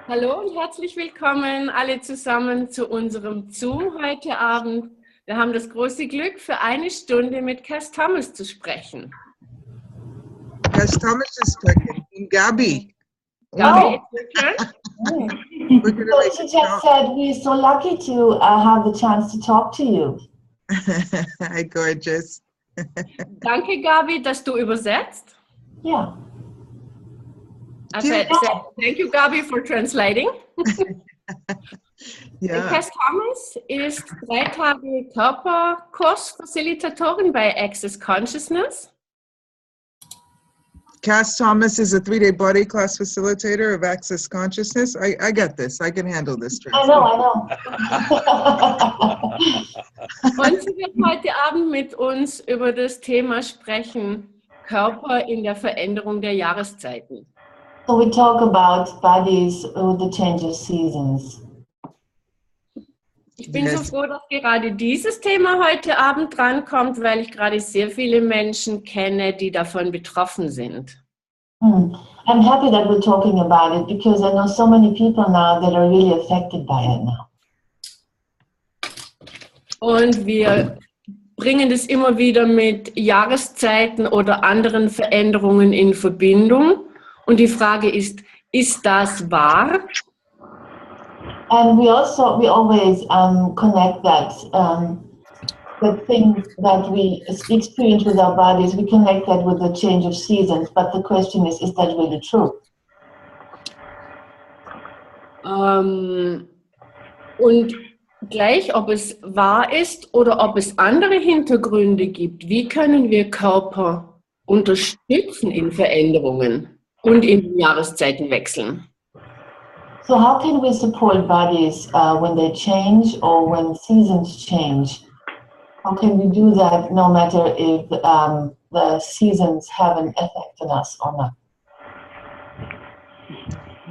Hallo und herzlich willkommen alle zusammen zu unserem Zoom heute Abend. Wir haben das große Glück, für eine Stunde mit Kass zu sprechen. Kass is talking. Gabi, Gabi. it's your turn. So she just said we're so lucky to have the chance to talk to you. Hi, gorgeous. Danke, Gabi, dass du übersetzt. Yeah. Thank you, Gabi, for translating. Yeah. Kass ist 3 Tage Körperkursfacilitatorin bei Access Consciousness. Kass Thomas is a 3-day body class facilitator of Access Consciousness. I got this. I can handle this. I know. Und sie wird heute Abend mit uns über das Thema sprechen, Körper in der Veränderung der Jahreszeiten. So we talk about bodies with the change of seasons. Ich bin so froh, dass gerade dieses Thema heute Abend drankommt, weil ich gerade sehr viele Menschen kenne, die davon betroffen sind. I'm happy that we're talking about it because I know so many people now that are really affected by it now. Und wir bringen das immer wieder mit Jahreszeiten oder anderen Veränderungen in Verbindung. Und die Frage ist das wahr? And we always connect that the things that we experience with our bodies, we connect that with the change of seasons. But the question is that really true? Und gleich, ob es wahr ist oder ob es andere Hintergründe gibt, wie können wir Körper unterstützen in Veränderungen und in den Jahreszeitenwechseln? So how can we support bodies when they change or when seasons change? How can we do that no matter if the seasons have an effect on us or not?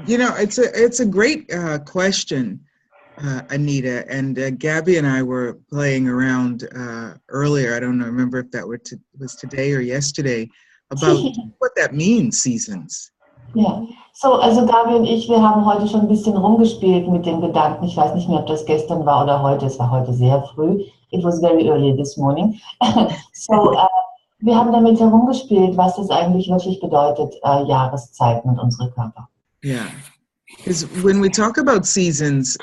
You know, it's a great question, Anita. And Gabby and I were playing around earlier. I don't remember if that was today or yesterday, about what that means, seasons. Ja, so, also Gabi und ich, wir haben heute schon ein bisschen rumgespielt mit dem Gedanken, ich weiß nicht mehr, ob das gestern war oder heute, es war heute sehr früh, it was very early this morning, so, wir haben damit herumgespielt, was das eigentlich wirklich bedeutet, Jahreszeiten und unsere Körper. Yeah, because when we talk about seasons,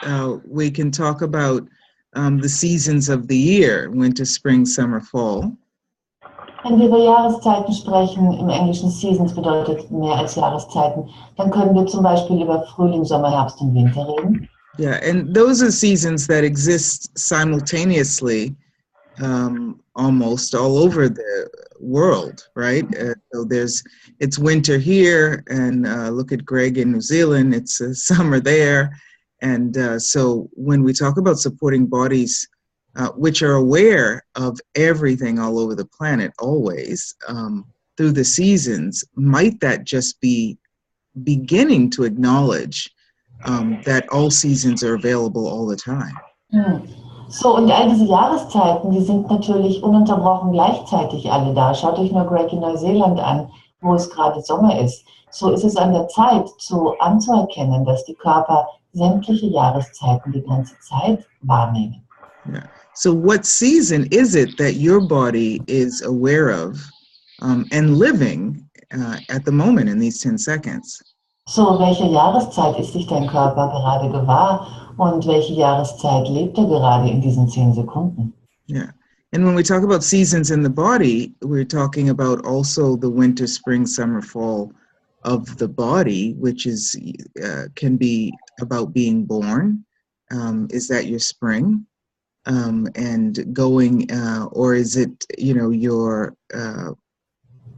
we can talk about the seasons of the year, winter, spring, summer, fall. Wenn wir über Jahreszeiten sprechen, im Englischen Seasons bedeutet mehr als Jahreszeiten, dann können wir zum Beispiel über Frühling, Sommer, Herbst und Winter reden. Yeah, and those are seasons that exist simultaneously almost all over the world, right? So it's winter here, and look at Greg in New Zealand, it's summer there. And so when we talk about supporting bodies which are aware of everything all over the planet always through the seasons, might that just be beginning to acknowledge that all seasons are available all the time? So, und all diese Jahreszeiten, die sind natürlich ununterbrochen gleichzeitig alle da. Schaut euch nur Greg in Neuseeland an, wo es gerade Sommer ist. So ist es an der Zeit, anzuerkennen, dass die Körper sämtliche Jahreszeiten die ganze Zeit wahrnehmen. Yeah. So what season is it that your body is aware of and living at the moment in these 10 seconds? So, welche Jahreszeit ist sich dein Körper gerade gewahr und welche Jahreszeit lebt er gerade in diesen 10 Sekunden? Yeah. And when we talk about seasons in the body, we're talking about also the winter, spring, summer, fall of the body, which is can be about being born. Is that your spring? And going, or is it, your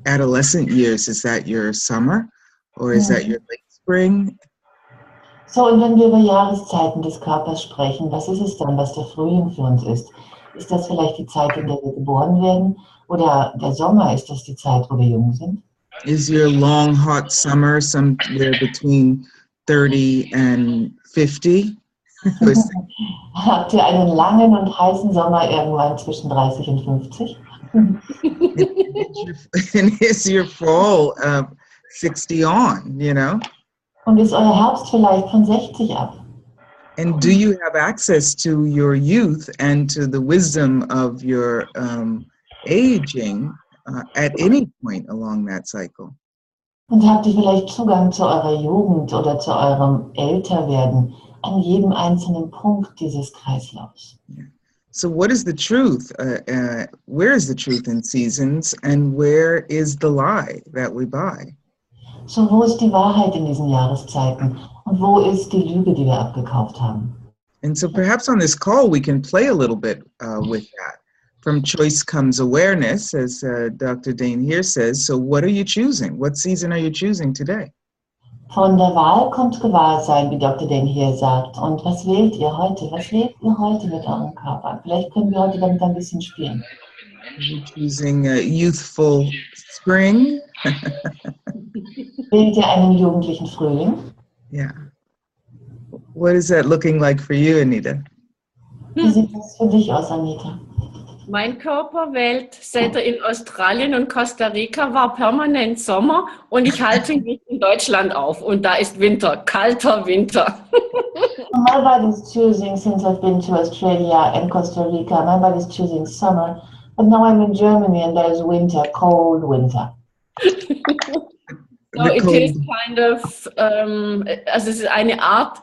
adolescent years? Is that your summer, or is that your late spring? So, und wenn wir über Jahreszeiten des Körpers sprechen, was ist es dann, was der Frühling für uns ist? Ist das vielleicht die Zeit, in der wir geboren werden? Oder der Sommer, ist das die Zeit, wo wir jung sind? Is your long, hot summer somewhere between 30 and 50? Habt ihr einen langen und heißen Sommer irgendwann zwischen 30 und 50? And is your fall 60 on, Und ist euer Herbst vielleicht von 60 ab? And do you have access to your youth and to the wisdom of your aging at any point along that cycle? Und habt ihr vielleicht Zugang zu eurer Jugend oder zu eurem Älterwerden an jedem einzelnen Punkt dieses Kreislaufs? Yeah. So what is the truth? Where is the truth in seasons, and where is the lie that we buy? So, wo ist die Wahrheit in diesen Jahreszeiten? Und wo ist die Lüge, die wir abgekauft haben? And so perhaps on this call, we can play a little bit with that. From choice comes awareness, as Dr. Dane here says. So what are you choosing? What season are you choosing today? Von der Wahl kommt Gewahrsein, wie Dr. Dane hier sagt. Und was wählt ihr heute? Was wählt ihr heute mit eurem Körper? Vielleicht können wir heute damit ein bisschen spielen. Are you choosing a youthful spring? Wählt ihr einen jugendlichen Frühling? Yeah. What is that looking like for you, Anita? Wie sieht das für dich aus, Anita? Mein Körper wählt, seit er in Australien und Costa Rica war, permanent Sommer und ich halte mich in Deutschland auf und da ist Winter, kalter Winter. My body is choosing, since I've been to Australia and Costa Rica, my body is choosing summer, but now I'm in Germany and there's winter, cold winter. So it is kind of, also es ist eine Art,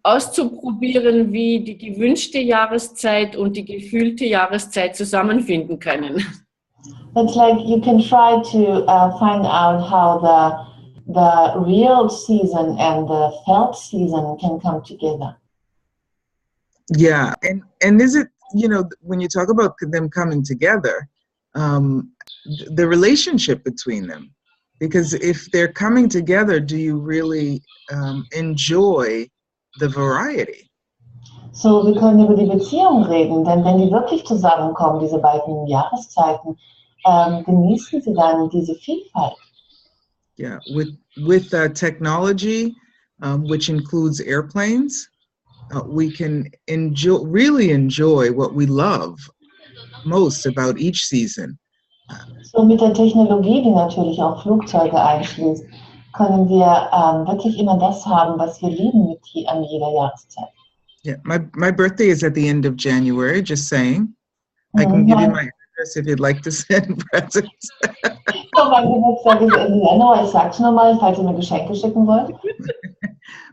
auszuprobieren, wie die gewünschte Jahreszeit und die gefühlte Jahreszeit zusammenfinden können. It's like you can try to find out how the real season and the felt season can come together. Yeah, and is it, you know, when you talk about them coming together, the relationship between them, because if they're coming together, do you really enjoy the variety? So, wir können über die Beziehung reden, denn wenn die wirklich zusammenkommen, diese beiden Jahreszeiten, genießen sie dann diese Vielfalt. Yeah, with technology, which includes airplanes, we can really enjoy what we love most about each season. So, mit der Technologie, die natürlich auch Flugzeuge einschließt, können wir wirklich immer das haben, was wir lieben an jeder Jahreszeit. Yeah, my birthday is at the end of January, just saying. I can give you my address if you'd like to send presents. Oh, mein Geburtstag ist Ende Januar, ich sag's nochmal, falls ihr mir Geschenke schicken wollt.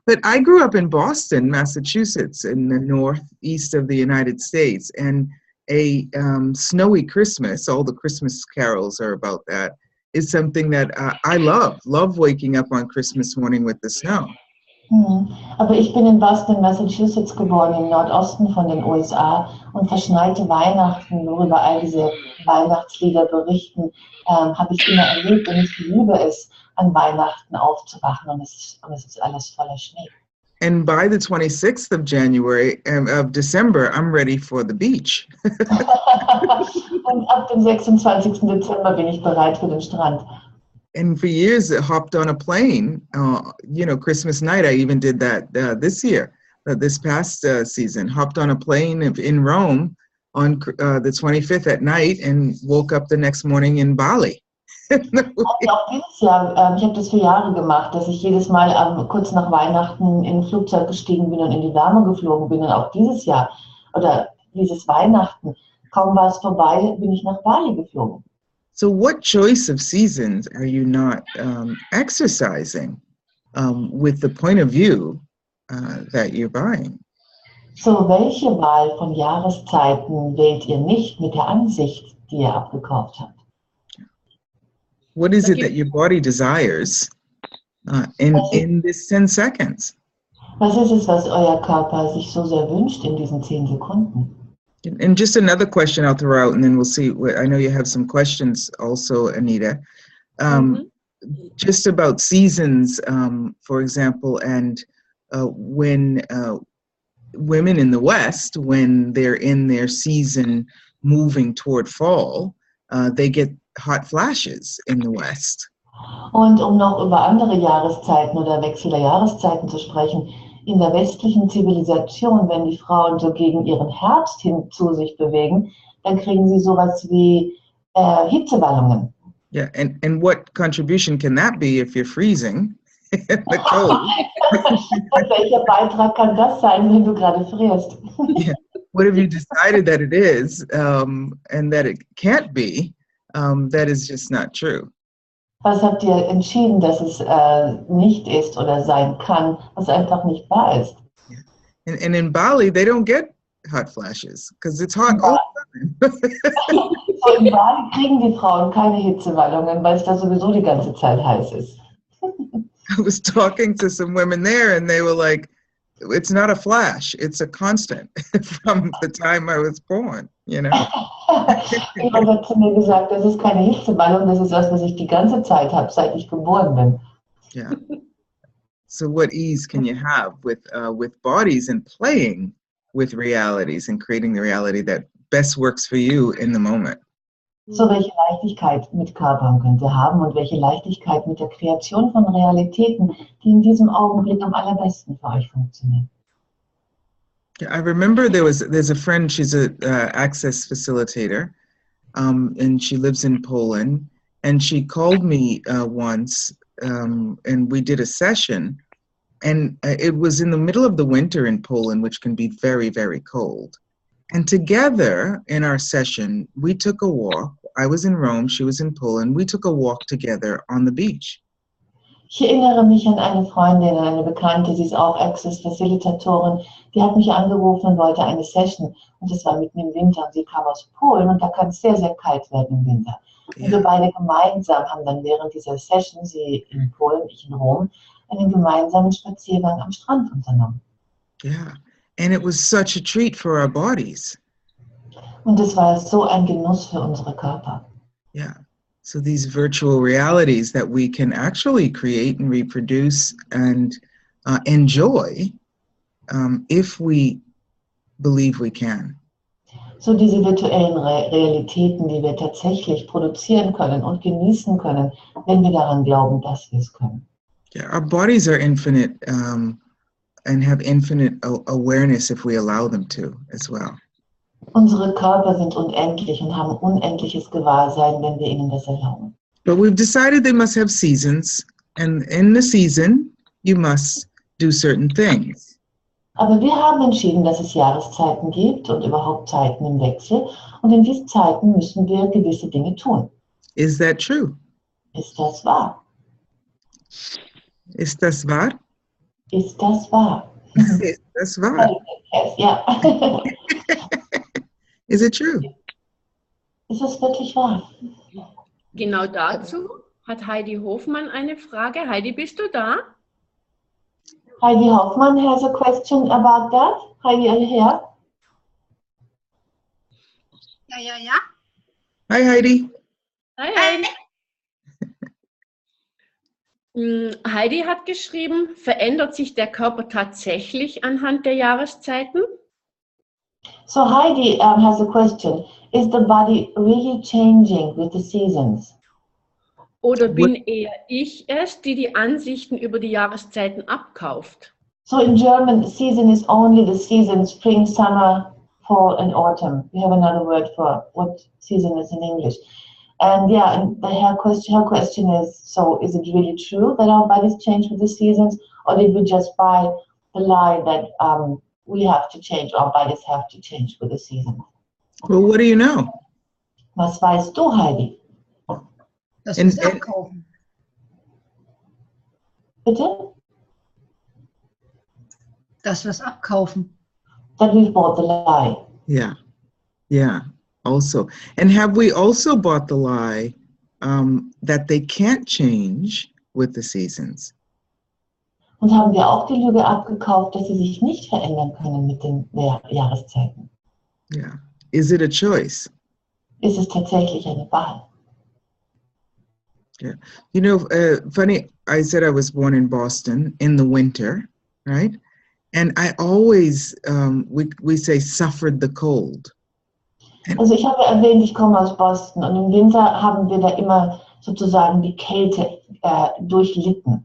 But I grew up in Boston, Massachusetts, in the northeast of the United States, and a snowy Christmas, all the Christmas carols are about that, is something that I love waking up on Christmas morning with the snow. Aber ich bin in Boston, Massachusetts geboren, im Nordosten von den USA, und verschneite Weihnachten, worüber all diese Weihnachtslieder berichten, habe ich immer erlebt, und ich liebe es, an Weihnachten aufzuwachen, und es ist alles voller Schnee. And by the 26th of December, I'm ready for the beach. Und ab dem 26. Dezember bin ich bereit für den Strand. And for years, I hopped on a plane, Christmas night, I even did that this year, this past season, hopped on a plane in Rome on the 25th at night and woke up the next morning in Bali. Auch dieses Jahr, ich habe das für Jahre gemacht, dass ich jedes Mal kurz nach Weihnachten in ein Flugzeug gestiegen bin und in die Wärme geflogen bin. Und auch dieses Jahr, oder dieses Weihnachten, kaum war es vorbei, bin ich nach Bali geflogen. So what choice of seasons are you not exercising with the point of view that you're buying? So, welche Wahl von Jahreszeiten wählt ihr nicht mit der Ansicht, die ihr abgekauft habt? What is it that your body desires in this 10 seconds? Was ist es, was euer Körper sich so sehr wünscht in diesen 10 Sekunden? And just another question I'll throw out, and then we'll see. I know you have some questions also, Anita. Just about seasons, for example, and when women in the West, when they're in their season moving toward fall, they get hot flashes in the West. Und um noch über andere Jahreszeiten oder Wechsel der Jahreszeiten zu sprechen, in der westlichen Zivilisation, wenn die Frauen so gegen ihren Herbst hin zu sich bewegen, dann kriegen sie sowas wie Hitzewallungen. Yeah, and what contribution can that be if you're freezing? in the cold. Welcher Beitrag kann das sein, wenn du gerade frierst? Yeah. What have you decided that it is, and that it can't be? That is just not true. Was habt ihr entschieden, dass es nicht ist oder sein kann, was einfach nicht wahr ist? And in Bali, they don't get hot flashes because it's hot all the time. So in Bali kriegen die Frauen keine Hitzewallungen, weil es da sowieso die ganze Zeit heiß ist. I was talking to some women there, and they were like, it's not a flash, it's a constant from the time I was born, you know? Jemand hat zu mir gesagt, das ist keine Hitzewallung, das ist was, was ich die ganze Zeit habe, seit ich geboren bin. Yeah. So what ease can you have with bodies and playing with realities and creating the reality that best works for you in the moment? So welche Leichtigkeit mit Körpern könnt ihr haben und welche Leichtigkeit mit der Kreation von Realitäten, die in diesem Augenblick am allerbesten für euch funktionieren. Yeah, I remember there's a friend, she's a access facilitator, and she lives in Poland, and she called me once, and we did a session, and it was in the middle of the winter in Poland, which can be very, very cold. And together in our session, we took a walk. I was in Rome, she was in Poland. We took a walk together on the beach. Ich erinnere mich an eine Freundin, eine Bekannte, sie ist auch Access-Facilitatorin, die hat mich angerufen und wollte eine Session. Und das war mitten im Winter und sie kam aus Polen und da kann es sehr, sehr kalt werden im Winter. Und wir beide gemeinsam haben dann während dieser Session, sie in Polen, ich in Rom, einen gemeinsamen Spaziergang am Strand unternommen. Yeah, and it was such a treat for our bodies. Und es war so ein Genuss für unsere Körper. Yeah. So these virtual realities that we can actually create and reproduce and enjoy if we believe we can. So diese virtuellen Realitäten, die wir tatsächlich produzieren können und genießen können, wenn wir daran glauben, dass wir es können. Yeah, our bodies are infinite and have infinite awareness if we allow them to as well. Unsere Körper sind unendlich und haben unendliches Gewahrsein, wenn wir ihnen das erlauben. But we've decided they must have seasons, and in the season, you must do certain things. Aber wir haben entschieden, dass es Jahreszeiten gibt und überhaupt Zeiten im Wechsel. Und in diesen Zeiten müssen wir gewisse Dinge tun. Is that true? Ist das wahr? Ist das wahr? Ist das wahr? Ist das wahr? Ja. Is it true? Ist es wirklich wahr? Genau dazu hat Heidi Hofmann eine Frage. Heidi, bist du da? Heidi Hoffmann has a question about that. Heidi, are you here? Ja. Hi, Heidi. Hi, Heidi. Heidi hat geschrieben, verändert sich der Körper tatsächlich anhand der Jahreszeiten? So Heidi has a question. Is the body really changing with the seasons? Oder bin eher ich es, die die Ansichten über die Jahreszeiten abkauft? So in German, season is only the season, spring, summer, fall and autumn. We have another word for what season is in English. And yeah, and her question is, so is it really true that our bodies change with the seasons? Or did we just buy the lie that we have to change, our bodies have to change with the seasons? Well, what do you know? Was weißt du, Heidi? Das ist abkaufen. Bitte? Das was abkaufen. That we've bought the lie. Yeah, also. And have we also bought the lie that they can't change with the seasons? Und haben wir auch die Lüge abgekauft, dass sie sich nicht verändern können mit den Jahreszeiten? Yeah. Is it a choice? Ist es tatsächlich eine Wahl? Yeah. You know, funny, I said I was born in Boston in the winter, right? And I always, we say, suffered the cold. Also ich habe erwähnt, ich komme aus Boston und im Winter haben wir da immer sozusagen die Kälte durchlitten.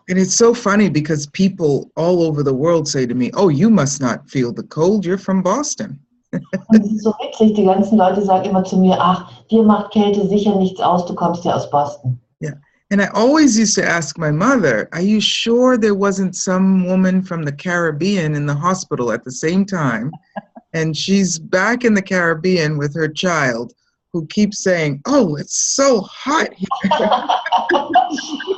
And it's so funny because people all over the world say to me, oh, you must not feel the cold, you're from Boston. Und es ist so witzig, die ganzen Leute sagen immer zu mir, ach, dir macht Kälte sicher nichts aus, du kommst ja aus Boston. Yeah, And I always used to ask my mother, are you sure there wasn't some woman from the Caribbean in the hospital at the same time? And she's back in the Caribbean with her child who keeps saying, oh, it's so hot here.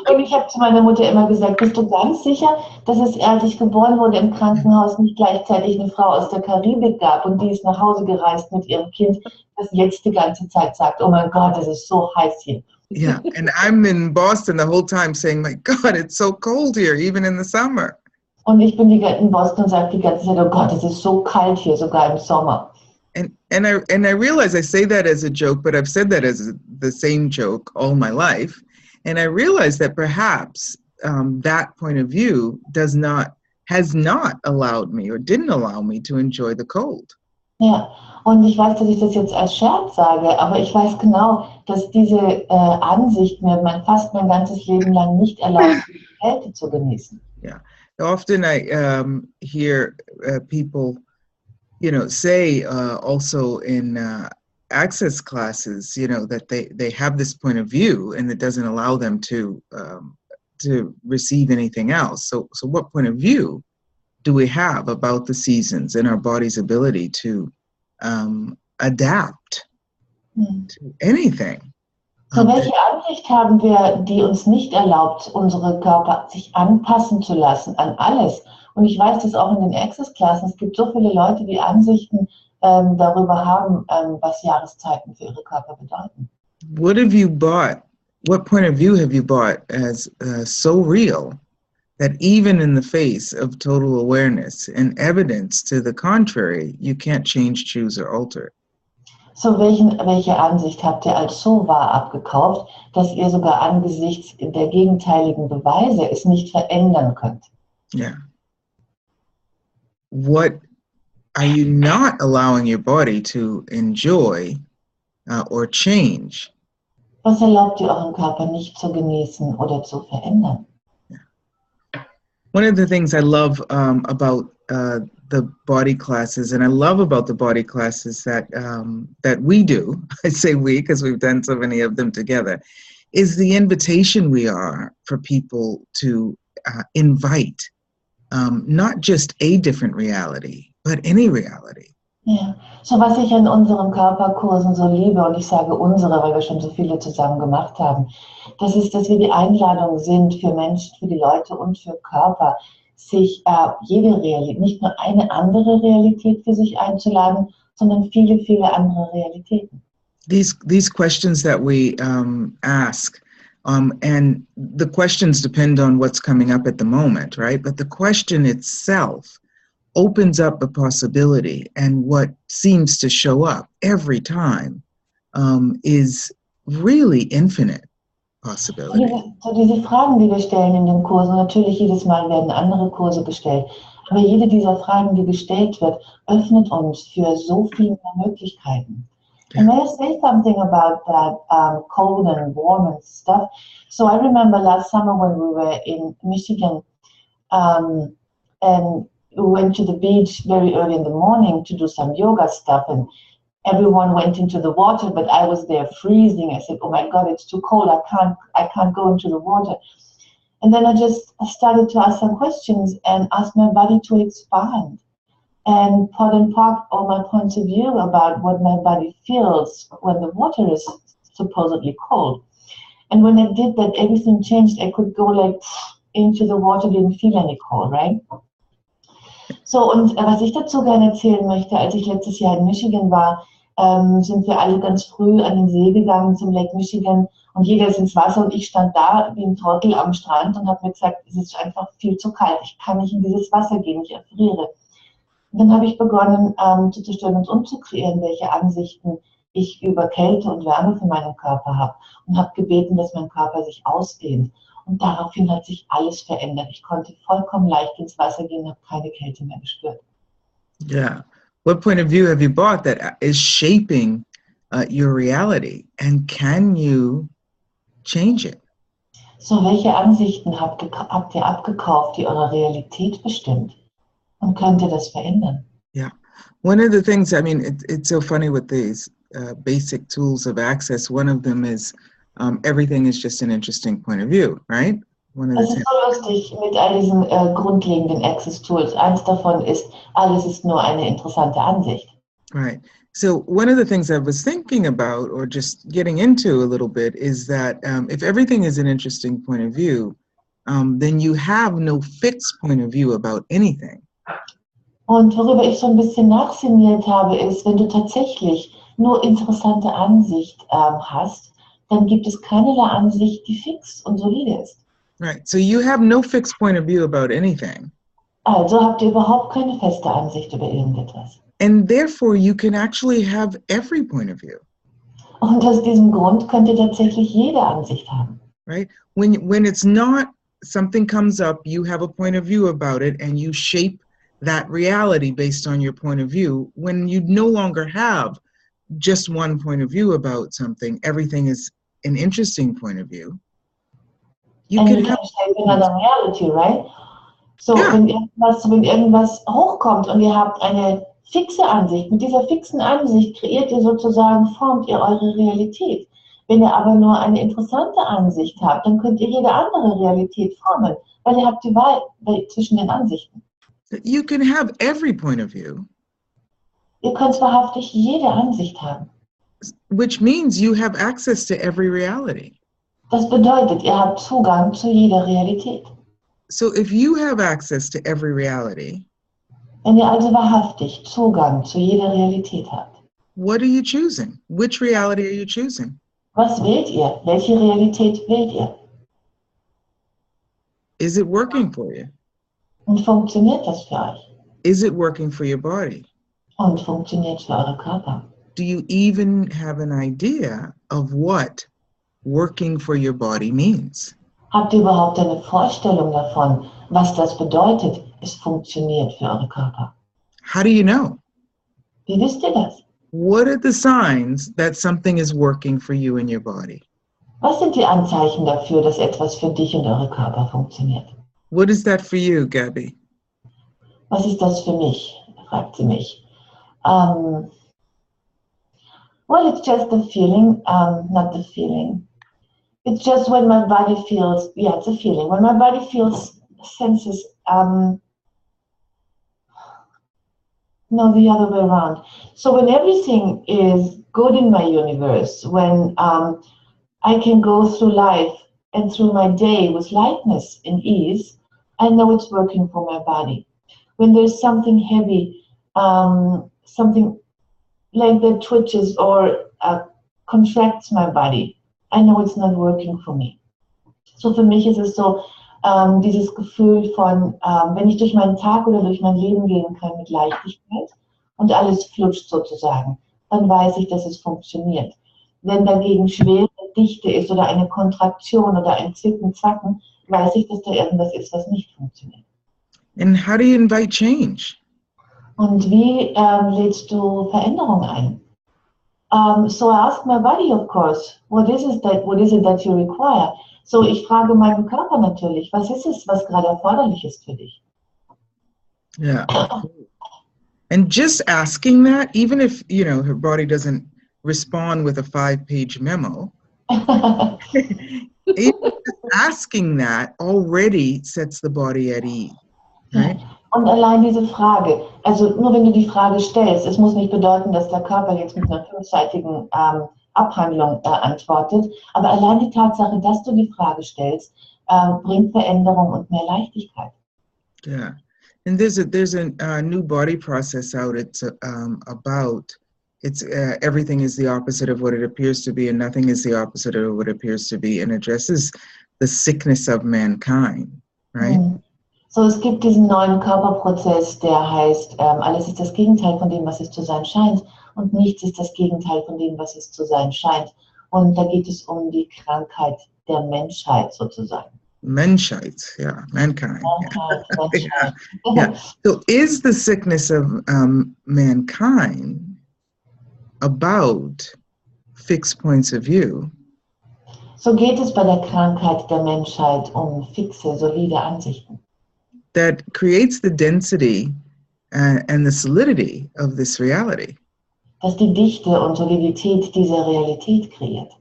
Und ich habe zu meiner Mutter immer gesagt, bist du ganz sicher, dass es, als ich geboren wurde im Krankenhaus, nicht gleichzeitig eine Frau aus der Karibik gab und die ist nach Hause gereist mit ihrem Kind, das jetzt die ganze Zeit sagt, oh mein Gott, es ist so heiß hier. Yeah, and I'm in Boston the whole time saying, my God, it's so cold here, even in the summer. Und ich bin in Boston und sage die ganze Zeit, oh Gott, es ist so kalt hier, sogar im Sommer. And I realize I say that as a joke, but I've said that as the same joke all my life. And I realize that perhaps that point of view has not allowed me or didn't allow me to enjoy the cold. Ja, und ich weiß, dass ich das jetzt als Scherz sage, aber ich weiß genau, dass diese Ansicht mir fast mein ganzes Leben lang nicht erlaubt, die Kälte zu genießen. Yeah, often I hear people, say also in access classes, that they have this point of view and it doesn't allow them to receive anything else. So what point of view do we have about the seasons and our body's ability to adapt to anything? So welche Ansicht haben wir, die uns nicht erlaubt, unsere Körper sich anpassen zu lassen an alles? Und ich weiß das auch in den Access-Klassen. Es gibt so viele Leute, die Ansichten darüber haben, was Jahreszeiten für ihre Körper bedeuten. What have you bought? What point of view have you bought as so real that even in the face of total awareness and evidence to the contrary, you can't change, choose, or alter? So welche Ansicht habt ihr als so wahr abgekauft, dass ihr sogar angesichts der gegenteiligen Beweise es nicht verändern könnt? Yeah. What are you not allowing your body to enjoy or change? Was erlaubt ihr euren Körper nicht zu genießen oder zu verändern? One of the things I love about the body classes, and I love about the body classes that we do, I say we because we've done so many of them together, is the invitation we are for people to invite not just a different reality, but any reality. Ja, so was ich an unseren Körperkursen so liebe, und ich sage unsere, weil wir schon so viele zusammen gemacht haben, das ist, dass wir die Einladung sind für Menschen, für die Leute und für Körper, sich jede Realität, nicht nur eine andere Realität für sich einzuladen, sondern viele, viele andere Realitäten. These questions that we ask, and the questions depend on what's coming up at the moment, right? But the question itself opens up a possibility, and what seems to show up every time is really infinite possibility. So diese Fragen, die wir stellen in den Kursen, natürlich jedes Mal werden andere Kurse gestellt, aber jede dieser Fragen, die gestellt wird, öffnet uns für so viele mehr Möglichkeiten. And may I say something about that cold and warm and stuff? So I remember last summer when we were in Michigan, and we went to the beach very early in the morning to do some yoga stuff, and everyone went into the water, but I was there freezing. I said, oh my God, it's too cold. I can't go into the water. And then I started to ask some questions and ask my body to expand and put and park all my points of view about what my body feels when the water is supposedly cold. And when I did that, everything changed. I could go like into the water, didn't feel any cold, right? So, und was ich dazu gerne erzählen möchte, als ich letztes Jahr in Michigan war, sind wir alle ganz früh an den See gegangen zum Lake Michigan und jeder ist ins Wasser und ich stand da wie ein Trottel am Strand und habe mir gesagt, es ist einfach viel zu kalt, ich kann nicht in dieses Wasser gehen, ich erfriere. Und dann habe ich begonnen zu zerstören und umzukreieren, welche Ansichten ich über Kälte und Wärme für meinen Körper habe und habe gebeten, dass mein Körper sich ausdehnt. Und daraufhin hat sich alles verändert. Ich konnte vollkommen leicht ins Wasser gehen, habe keine Kälte mehr gespürt. Yeah. What point of view have you bought that is shaping your reality? And can you change it? So, welche Ansichten habt ihr abgekauft, die eure Realität bestimmt? Und könnt ihr das verändern? Yeah. One of the things, I mean, it's so funny with these basic tools of access. One of them is everything is just an interesting point of view, right? Das ist so lustig mit all diesen grundlegenden Access Tools. Eins davon ist, alles ist nur eine interessante Ansicht. Right. So one of the things I was thinking about, or just getting into a little bit, is that if everything is an interesting point of view, then you have no fixed point of view about anything. Und worüber ich so ein bisschen nachsinniert habe, ist, wenn du tatsächlich nur interessante Ansicht hast, dann gibt es keinerlei Ansicht, die fix und solide ist. Right. So you have no fixed point of view about anything. Also habt ihr überhaupt keine feste Ansicht über irgendetwas. And therefore you can actually have every point of view. Und aus diesem Grund könnt ihr tatsächlich jede Ansicht haben. Right? When it's not, something comes up, you have a point of view about it, and you shape that reality based on your point of view. When you no longer have just one point of view about something, everything is an interesting point of view. You can shape another reality, right? So, yeah. wenn irgendwas hochkommt und ihr habt eine fixe Ansicht, mit dieser fixen Ansicht kreiert ihr sozusagen, formt ihr eure Realität. Wenn ihr aber nur eine interessante Ansicht habt, dann könnt ihr jede andere Realität formen, weil ihr habt die Wahl zwischen den Ansichten. You can have every point of view. Ihr könnt wahrhaftig jede Ansicht haben. Which means you have access to every reality. Das bedeutet, ihr habt Zugang zu jeder Realität. So if you have access to every reality, wenn ihr also wahrhaftig Zugang zu jeder Realität habt, what are you choosing? Which reality are you choosing? Was wählt ihr? Welche Realität wählt ihr? Is it working for you? Und funktioniert das für euch? Is it working for your body? Und funktioniert für eure Körper? Do you even have an idea of what working for your body means? Habt ihr überhaupt eine Vorstellung davon, was das bedeutet, es funktioniert für eure Körper? How do you know? Wie wisst ihr das? What are the signs that something is working for you in your body? Was sind die Anzeichen dafür, dass etwas für dich und eure Körper funktioniert? What is that for you, Gabby? Was ist das für mich? Fragt sie mich. Well, it's just the feeling, not the feeling. It's just when my body feels, yeah, it's a feeling. When my body feels, senses, no, the other way around. So when everything is good in my universe, when I can go through life and through my day with lightness and ease, I know it's working for my body. When there's something heavy, something like that twitches or contracts my body, I know it's not working for me. So für mich ist es so, dieses Gefühl von, wenn ich durch meinen Tag oder durch mein Leben gehen kann mit Leichtigkeit und alles flutscht sozusagen, dann weiß ich, dass es funktioniert. Wenn dagegen Schwere, Dichte ist oder eine Kontraktion oder ein Zwicken, Zacken, weiß ich, dass da irgendwas ist, was nicht funktioniert. And how do you invite change? Und wie lädst du Veränderung ein? So I ask my body, of course, what is it that you require? So ich frage meinen Körper natürlich, was ist es, was gerade erforderlich ist für dich? Yeah. And just asking that, even if, her body doesn't respond with a 5-page memo, even just asking that already sets the body at ease, right? Und allein diese Frage, also nur wenn du die Frage stellst, es muss nicht bedeuten, dass der Körper jetzt mit einer 5-seitigen Abhandlung antwortet, aber allein die Tatsache, dass du die Frage stellst, bringt Veränderung und mehr Leichtigkeit. Yeah, and there's a new body process out. It's everything is the opposite of what it appears to be, and nothing is the opposite of what it appears to be, and addresses the sickness of mankind, right? So, es gibt diesen neuen Körperprozess, der heißt, alles ist das Gegenteil von dem, was es zu sein scheint, und nichts ist das Gegenteil von dem, was es zu sein scheint. Und da geht es um die Krankheit der Menschheit sozusagen. Menschheit, yeah, mankind. Menschheit. Yeah. So is the sickness of mankind about fixed points of view? So geht es bei der Krankheit der Menschheit um fixe, solide Ansichten. That creates the density and the solidity of this reality. Dass die Dichte und Solidität dieser Realität kreiert.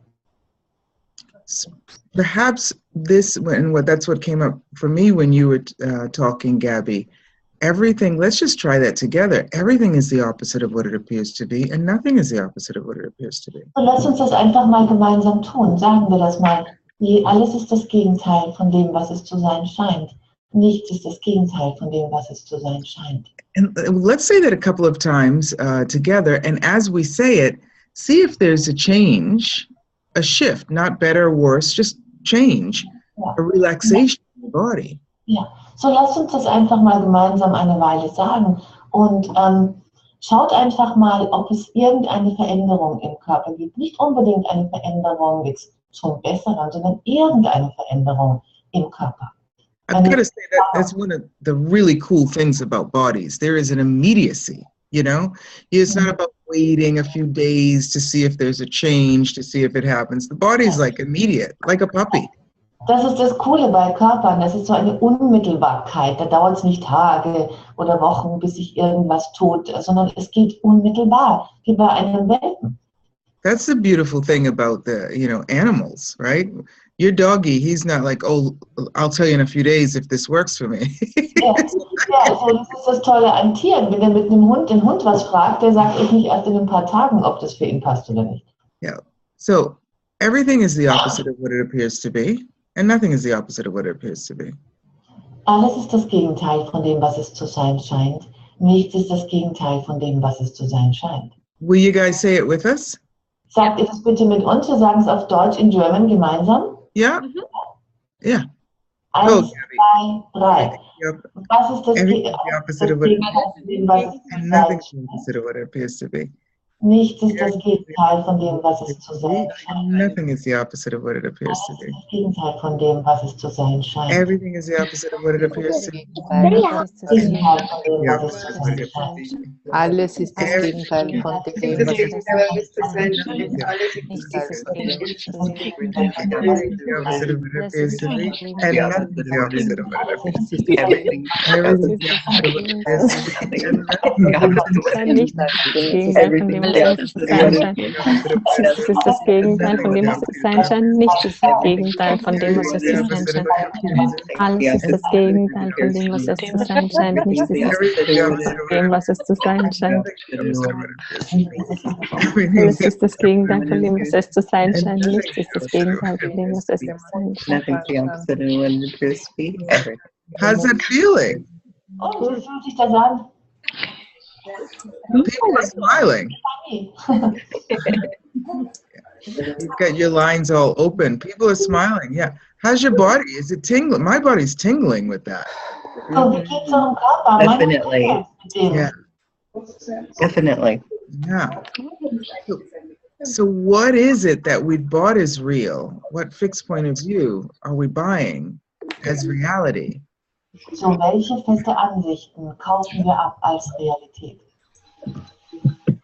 Perhaps this, and that's what came up for me when you were talking, Gabby. Everything, let's just try that together. Everything is the opposite of what it appears to be, and nothing is the opposite of what it appears to be. Und lass uns das einfach mal gemeinsam tun. Sagen wir das mal. Alles ist das Gegenteil von dem, was es zu sein scheint. Nichts ist das Gegenteil von dem, was es zu sein scheint. And let's say that a couple of times together, and as we say it, see if there's a change, a shift, not better or worse, just change, a relaxation in the body. Ja, so lasst uns das einfach mal gemeinsam eine Weile sagen und schaut einfach mal, ob es irgendeine Veränderung im Körper gibt. Nicht unbedingt eine Veränderung jetzt zum Besseren, sondern irgendeine Veränderung im Körper. I've got to say that's one of the really cool things about bodies. There is an immediacy, you know? It's not about waiting a few days to see if there's a change, to see if it happens. The body is like immediate, like a puppy. Das ist das Coole bei Körpern, das ist so eine Unmittelbarkeit. Da dauert es nicht Tage oder Wochen, bis sich irgendwas tut, sondern es geht unmittelbar, wie bei einem Welpen. That's the beautiful thing about the, animals, right? Your doggy, he's not like, oh, I'll tell you in a few days if this works for me. Ja, so das ist das Tolle an Tieren. Wenn er mit einem Hund den Hund was fragt, der sagt euch nicht erst in ein paar Tagen, ob das für ihn passt oder nicht. Yeah. So everything is the opposite of what it appears to be, and nothing is the opposite of what it appears to be. Alles ist das Gegenteil von dem, was es zu sein scheint. Nichts ist das Gegenteil von dem, was es zu sein scheint. Will you guys say it with us? Sagt ihr das bitte mit uns? Wir sagen es auf Deutsch in German gemeinsam. Yeah. Yeah. 1, 2, 3. Yep. Was ist das Everything is the opposite of what it Gegenteil von dem, was es and zu nothing sein is the scheint? opposite of what it appears to be. Nichts ist das Gegenteil von dem, was es zu sein And scheint. nothing is the opposite of what it appears to Alles be. ist das Gegenteil von dem, was es zu sein scheint. Everything is the opposite of what it appears to be. Gegenteil von dem, The was es opposite zu of what sein it appears scheint. to be. Alles ist das Gegenteil von dem, was es ist. Nichts ist das opposite of what it appears to be. And nothing is the opposite of what it appears to be. Everything Everything is the opposite of what it appears to be. And nothing is the Nichts ist das Gegenteil von dem, was es zu sein scheint. Nichts ist das Gegenteil von dem, was es zu sein scheint. Alles ist das Gegenteil von dem, was es zu sein scheint. Nichts ist das Gegenteil von dem, was es zu sein scheint. Alles ist das Gegenteil von dem, was es zu sein scheint. Nichts ist das Gegenteil von dem, was es zu sein scheint. Nothing's the opposite of what it appears to be. Everything. How's that feeling? Und wie fühlt sich das an? People are smiling. You've got your lines all open. People are smiling. Yeah. How's your body? Is it tingling? My body's tingling with that. So, wie geht's eurem Körper? Mein Definitely. Körper ist mit dem. Yeah. Definitely. Yeah. So what is it that we bought as real? What fixed point of view are we buying as reality? So, welche feste Ansichten kaufen wir ab als Realität?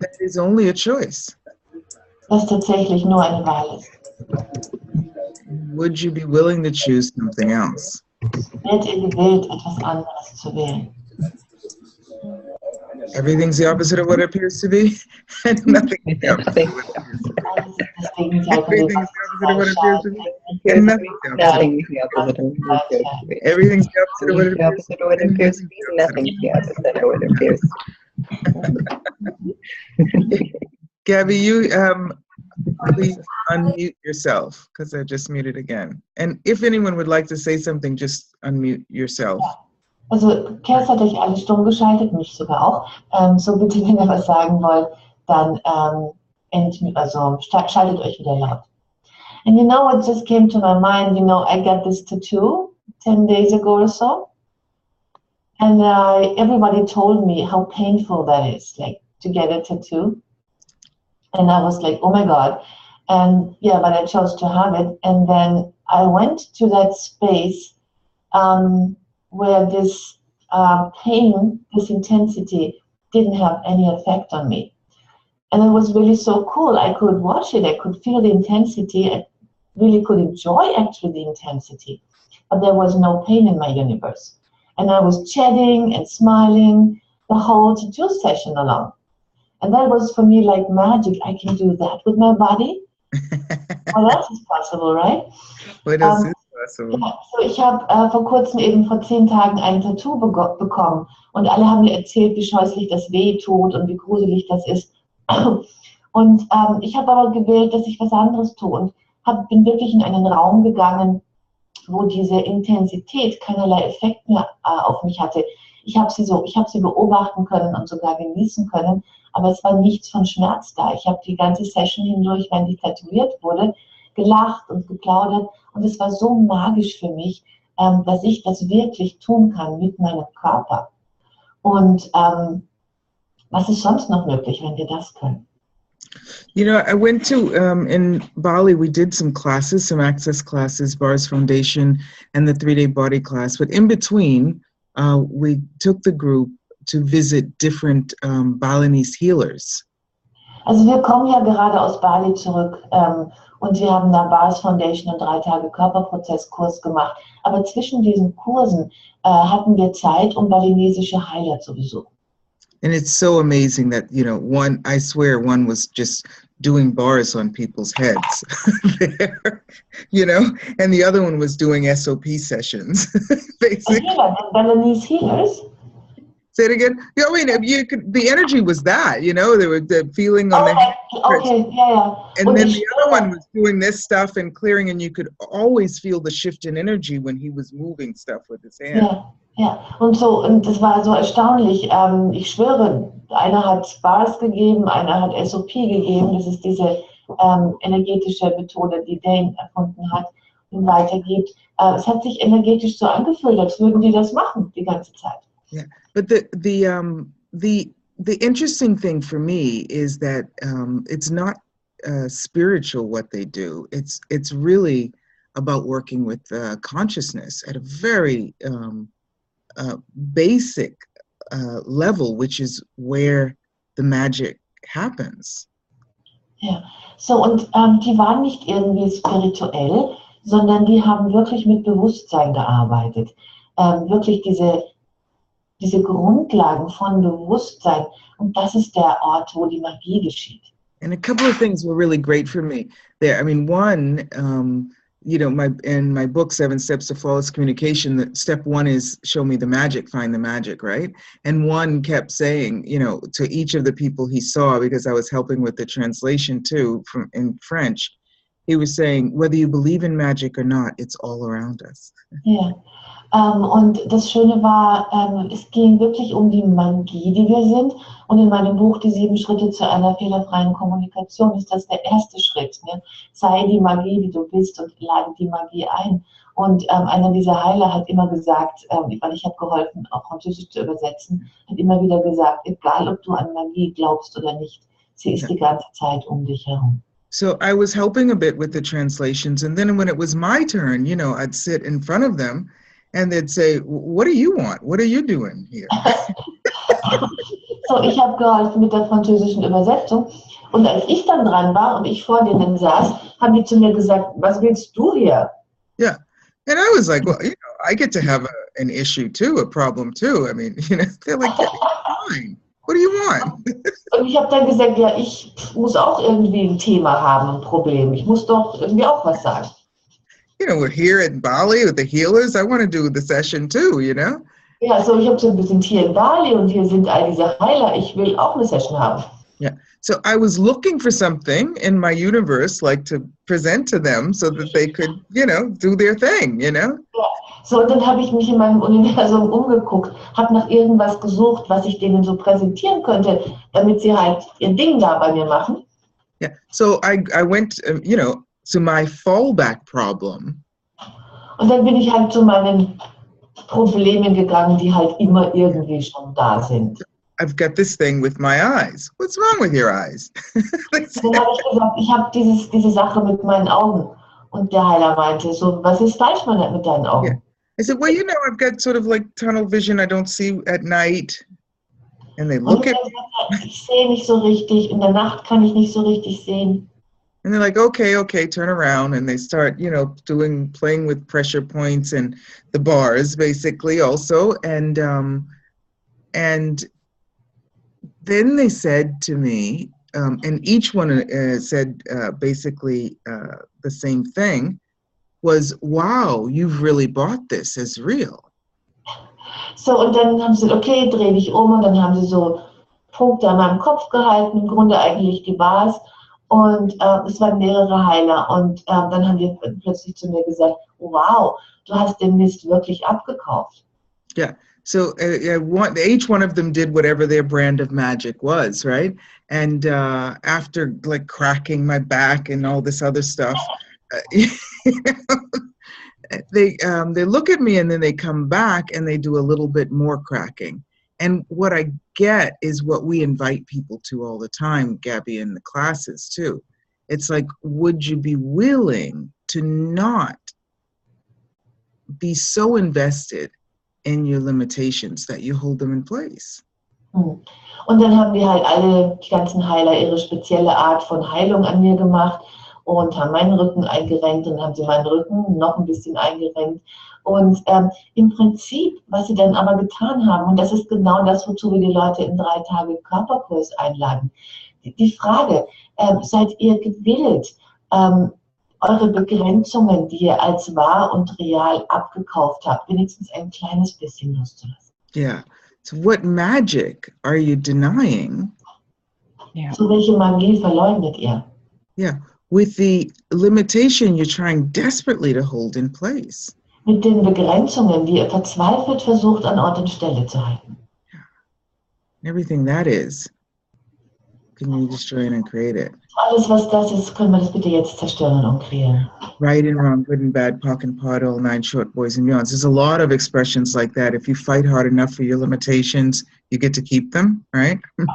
That is only a choice. Das tatsächlich nur eine Wahl ist. Would you be willing to choose something else? Wärt ihr gewillt, etwas anderes zu wählen? Everything's the opposite of what it appears to be, and nothing is the opposite of what it appears to be. Alles ist das Gegenteil von dem, Everything's the opposite of what it appears to be, and nothing's the opposite. Everything's the opposite of what it appears to be. Nothing's the opposite of what it appears to be. Gabby, you please unmute yourself because I just muted again. And if anyone would like to say something, just unmute yourself. Also, Kass hat euch alle stumm geschaltet, mich sogar auch. So bitte, wenn ihr was sagen wollt, dann schaltet euch wieder laut. And you know what just came to my mind? You know, I got this tattoo 10 days ago or so. And everybody told me how painful that is, like, to get a tattoo. And I was like, oh my God. And yeah, but I chose to have it. And then I went to that space where this pain, this intensity didn't have any effect on me. And it was really so cool. I could watch it. I could feel the intensity. I really could enjoy actually the intensity. But there was no pain in my universe. And I was chatting and smiling the whole tattoo session along. And that was for me like magic. I can do that with my body. What else is possible, right? What else is possible? Ja, so ich habe vor kurzem eben vor 10 Tagen ein Tattoo bekommen und alle haben mir erzählt, wie scheußlich das weh tut und wie gruselig das ist. Und ich habe aber gewählt, dass ich was anderes tue und bin wirklich in einen Raum gegangen, wo diese Intensität keinerlei Effekt mehr auf mich hatte. Ich habe sie beobachten können und sogar genießen können, aber es war nichts von Schmerz da. Ich habe die ganze Session hindurch, wenn ich tätowiert wurde, gelacht und geplaudert und es war so magisch für mich, dass ich das wirklich tun kann mit meinem Körper. Und was ist sonst noch möglich, wenn wir das können? You know, I went to, in Bali, we did some classes, some access classes, Bars Foundation and the 3-day body class. But in between, we took the group to visit different Balinese healers. Also wir kommen ja gerade aus Bali zurück und wir haben da Bars Foundation und 3 Tage Körperprozesskurs gemacht. Aber zwischen diesen Kursen hatten wir Zeit, um balinesische Heiler zu besuchen. And it's so amazing that, you know, I swear one was just doing bars on people's heads there, you know, and the other one was doing SOP sessions, basically. Healer, Balinese healers? Say it again. Yeah, I mean, the energy was that, you know, there was the feeling on the head. Okay, yeah. And then the other one was doing this stuff and clearing, and you could always feel the shift in energy when he was moving stuff with his hand. Ja, und das war so erstaunlich. Ich schwöre, einer hat Bars gegeben, einer hat SOP gegeben. Das ist diese energetische Methode, die Dane erfunden hat und weitergibt. Es hat sich energetisch so angefühlt, als würden die das machen die ganze Zeit. Yeah, but the interesting thing for me is that it's not spiritual what they do. It's really about working with consciousness at a very basic level, which is where the magic happens. Ja, so und die waren nicht irgendwie spirituell, sondern die haben wirklich mit Bewusstsein gearbeitet. Wirklich diese Grundlagen von Bewusstsein. Und das ist der Ort, wo die Magie geschieht. And a couple of things were really great for me there. I mean, one, you know, in my book, 7 Steps to Flawless Communication, step 1 is show me the magic, find the magic, right? And one kept saying, you know, to each of the people he saw, because I was helping with the translation too, in French, he was saying, whether you believe in magic or not, it's all around us. Ja. Und das Schöne war, es ging wirklich um die Magie, die wir sind. Und in meinem Buch, die 7 Schritte zu einer fehlerfreien Kommunikation, ist das der erste Schritt. Ne? Sei die Magie, die du bist, und lade die Magie ein. Und einer dieser Heiler hat immer gesagt, weil ich habe geholfen, auf Französisch zu übersetzen, hat immer wieder gesagt, egal ob du an Magie glaubst oder nicht, sie ist die ganze Zeit um dich herum. So I was helping a bit with the translations. And then when it was my turn, you know, I'd sit in front of them and they'd say, what do you want? What are you doing here? So, ich habe geholfen mit der französischen Übersetzung. Und als ich dann dran war und ich vor denen saß, haben die zu mir gesagt, was willst du hier? Yeah. And I was like, well, you know, I get to have an issue too, a problem too. I mean, you know, they're like, yeah, fine. What do you want? Und ich habe dann gesagt, ja, ich muss auch irgendwie ein Thema haben, ein Problem. Ich muss doch irgendwie auch was sagen. You know, we're here in Bali with the healers. I want to do the session too, you know? Ja, also ich habe so, wir sind hier in Bali und hier sind all diese Heiler. Ich will auch eine Session haben. Yeah. So I was looking for something in my universe, like to present to them so that they could, you know, do their thing, you know? Ja. So, und dann habe ich mich in meinem Universum umgeguckt, habe nach irgendwas gesucht, was ich denen so präsentieren könnte, damit sie halt ihr Ding da bei mir machen. Yeah. So I went, you know, to my fallback problem. Und dann bin ich halt zu meinen Problemen gegangen, die halt immer irgendwie schon da sind. I've got this thing with my eyes. What's wrong with your eyes? Dann habe ich gesagt, ich habe diese Sache mit meinen Augen. Und der Heiler meinte so, was ist falsch mit deinen Augen? Yeah. I said, well, you know, I've got sort of like tunnel vision. I don't see at night. And they look at me. Ich sehe nicht so richtig. In der Nacht kann ich nicht so richtig sehen. And they're like, okay, turn around. And they start, you know, playing with pressure points and the bars basically also. And then they said to me, and each one said basically the same thing was, wow, you've really bought this as real. So, und dann haben sie gesagt, okay, dreh dich um, und dann haben sie so Punkte an meinem Kopf gehalten, im Grunde eigentlich die Bars, und es waren mehrere Heiler, und dann haben die plötzlich zu mir gesagt, wow, du hast den Mist wirklich abgekauft. Yeah. So each one of them did whatever their brand of magic was, right? And after like cracking my back and all this other stuff, they look at me and then they come back and they do a little bit more cracking. And what I get is what we invite people to all the time, Gabby, in the classes too. It's like, would you be willing to not be so invested in your limitations that you hold them in place? Und dann haben die halt alle, die ganzen Heiler, ihre spezielle Art von Heilung an mir gemacht und haben meinen Rücken eingerenkt, und haben sie meinen Rücken noch ein bisschen eingerenkt. Und im Prinzip, was sie dann aber getan haben, und das ist genau das, wozu wir die Leute in 3 Tage Körperkurs einladen. Die Frage, seid ihr gewillt, eure Begrenzungen, die ihr als wahr und real abgekauft habt, wenigstens ein kleines bisschen loszulassen? Yeah. So what magic are you denying? Ja. So welche Magie verleugnet ihr? Yeah. With the limitation you're trying desperately to hold in place. Mit den Begrenzungen, die ihr verzweifelt versucht, an Ort und Stelle zu halten. Everything that is, can you destroy it and create it? Alles, was das ist, können wir das bitte jetzt zerstören und kreieren. Right and wrong, good and bad, POC and POD, all 9 short boys and beyonds. There's a lot of expressions like that. If you fight hard enough for your limitations, you get to keep them, right? Es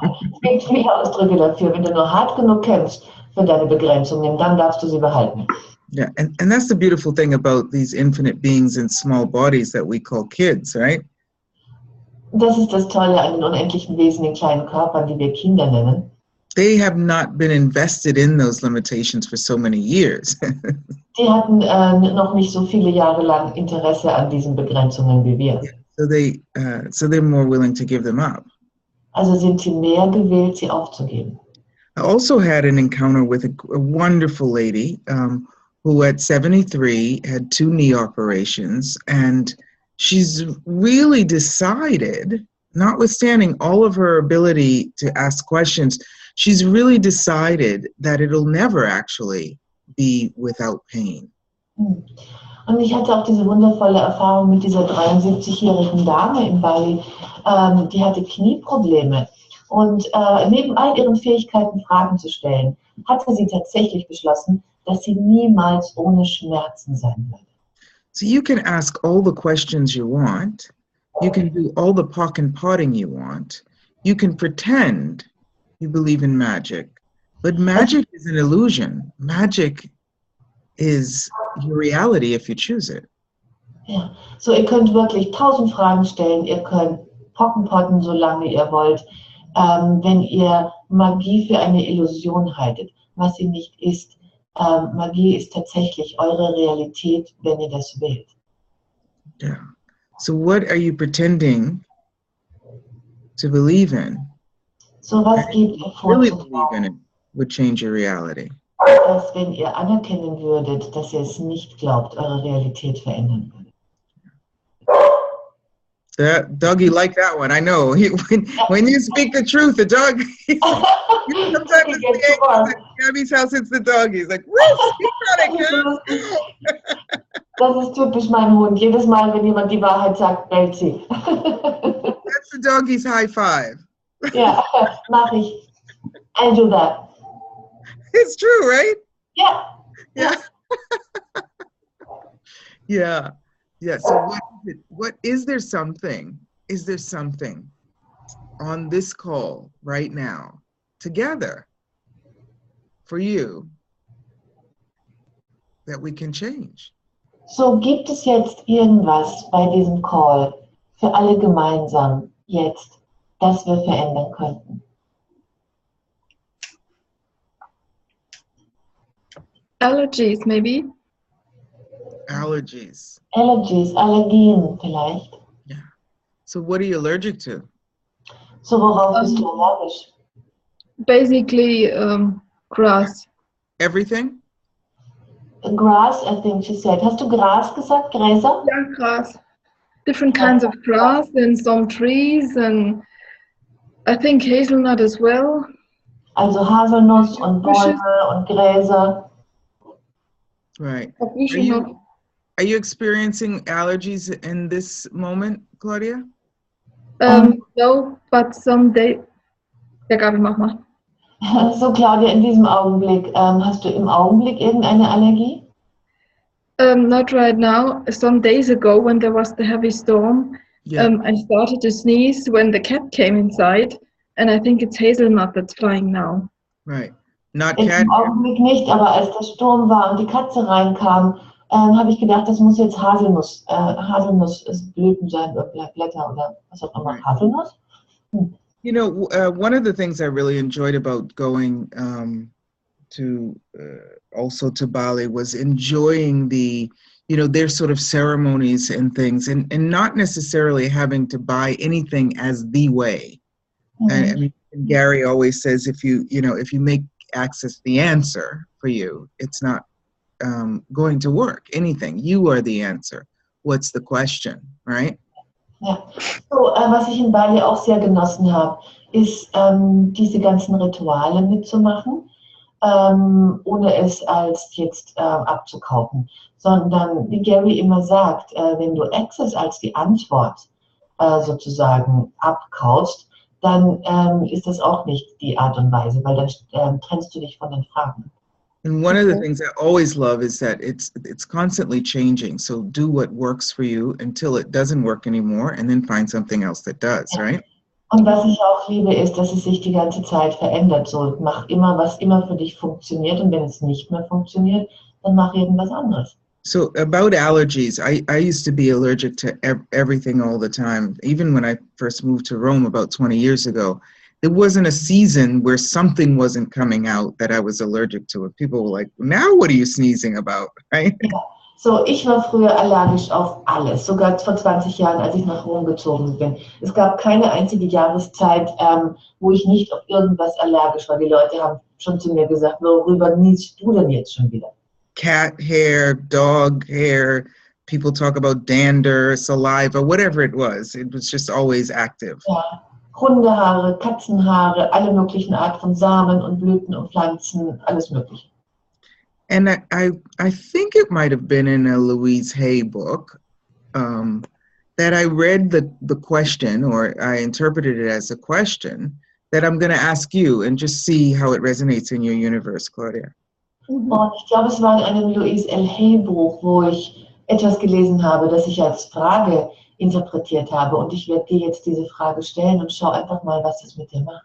gibt viele Ausdrücke dafür. Wenn du nur hart genug kämpfst für deine Begrenzungen, dann darfst du sie behalten. Yeah, and that's the beautiful thing about these infinite beings in small bodies that we call kids, right? Das ist das Tolle an den unendlichen Wesen in kleinen Körpern, die wir Kinder nennen. They have not been invested in those limitations for so many years. Die hatten noch nicht so viele Jahre lang Interesse an diesen Begrenzungen wie wir. So they're more willing to give them up. Also sind sie mehr gewillt, sie aufzugeben. I also had an encounter with a wonderful lady who at 73 had 2 knee operations, and she's really decided, notwithstanding all of her ability to ask questions, she's really decided that it'll never actually be without pain. Und ich hatte auch diese wundervolle Erfahrung mit dieser 73-jährigen Dame in Bali, die hatte Knieprobleme. Und neben all ihren Fähigkeiten, Fragen zu stellen, hatte sie tatsächlich beschlossen, dass sie niemals ohne Schmerzen sein würde. So you can ask all the questions you want. You can do all the POC and PODing you want. You can pretend you believe in magic. But magic is an illusion. Magic is your reality if you choose it. Ja, so ihr könnt wirklich 1000 Fragen stellen, ihr könnt pocken, solange ihr wollt, wenn ihr Magie für eine Illusion haltet, was sie nicht ist. Magie ist tatsächlich eure Realität, wenn ihr das wählt. Yeah. So what are you pretending to believe in? So was gebt ihr vor, Really believe in it would change your reality. dass wenn ihr anerkennen würdet, dass ihr es nicht glaubt, eure Realität verändern würde. Dougie liked that one. I know. When you speak the truth, the dog. Sometimes it's the angels. At Gabby's house, it's the dog. He's like, "Woo, speak on it, Das ist typisch mein Hund. Jedes Mal, wenn jemand die Wahrheit sagt, bellt sie. That's the doggy's high five. Ja, mach ich. I do that. It's true, right? Ja. Yeah. Yeah. Yeah. So what is there something on this call right now together for you that we can change? So gibt es jetzt irgendwas bei diesem Call für alle gemeinsam jetzt, das wir verändern könnten? Allergies, maybe. Allergies. Allergien vielleicht. Yeah. So what are you allergic to? So worauf bist du allergisch? Basically, grass. Everything? Grass, I think she said. Hast du Gras gesagt, Gräser? Yeah, grass. Different kinds of grass and some trees and I think hazelnut as well. Also Haselnuss und Bäume und Gräser. Right. Büschel. Are you experiencing allergies in this moment, Claudia? No, but someday. Ja, Gabi, mach mal. So, Claudia, in diesem Augenblick, hast du im Augenblick irgendeine Allergie? Not right now. Some days ago, when there was the heavy storm, I started to sneeze when the cat came inside, and I think it's hazelnut that's flying now. Right. Not Jetzt cat. im Augenblick nicht, aber als der Sturm war und die Katze reinkam, habe ich gedacht, das muss jetzt Haselnussblüten sein oder Blätter oder was auch immer. Right. Haselnuss? You know, one of the things I really enjoyed about going also to Bali was enjoying their sort of ceremonies and things, and not necessarily having to buy anything as the way. And I mean, Gary always says if you make access the answer for you, it's not going to work. Anything, you are the answer. What's the question, right? Ja, so, was ich in Bali auch sehr genossen habe, ist diese ganzen Rituale mitzumachen, ohne es als jetzt abzukaufen, sondern wie Gary immer sagt, wenn du Access als die Antwort sozusagen abkaufst, dann ist das auch nicht die Art und Weise, weil dann trennst du dich von den Fragen. And one of the things I always love is that it's constantly changing. So do what works for you until it doesn't work anymore, and then find something else that does, right? Und was ich auch liebe, ist, dass es sich die ganze Zeit verändert. So, mach immer, was immer für dich funktioniert, und wenn es nicht mehr funktioniert, dann mach irgendwas anderes. So about allergies, I used to be allergic to everything all the time. Even when I first moved to Rome about 20 years ago, there wasn't a season where something wasn't coming out that I was allergic to. And people were like, now what are you sneezing about, right? Ja. So, ich war früher allergisch auf alles, sogar vor 20 Jahren, als ich nach Rom gezogen bin. Es gab keine einzige Jahreszeit, wo ich nicht auf irgendwas allergisch war. Die Leute haben schon zu mir gesagt, worüber niest du denn jetzt schon wieder? Cat hair, dog hair, people talk about dander, saliva, whatever it was just always active. Ja. Hundehaare, Katzenhaare, alle möglichen Arten von Samen und Blüten und Pflanzen, alles mögliche. And I think it might have been in a Louise Hay book that I read the question, or I interpreted it as a question that I'm going to ask you and just see how it resonates in your universe, Claudia. Und ich glaube, es war in einem Louise L. Hay Buch, wo ich etwas gelesen habe, das ich als Frage interpretiert habe. Und ich werde dir jetzt diese Frage stellen und schau einfach mal, was das mit dir macht.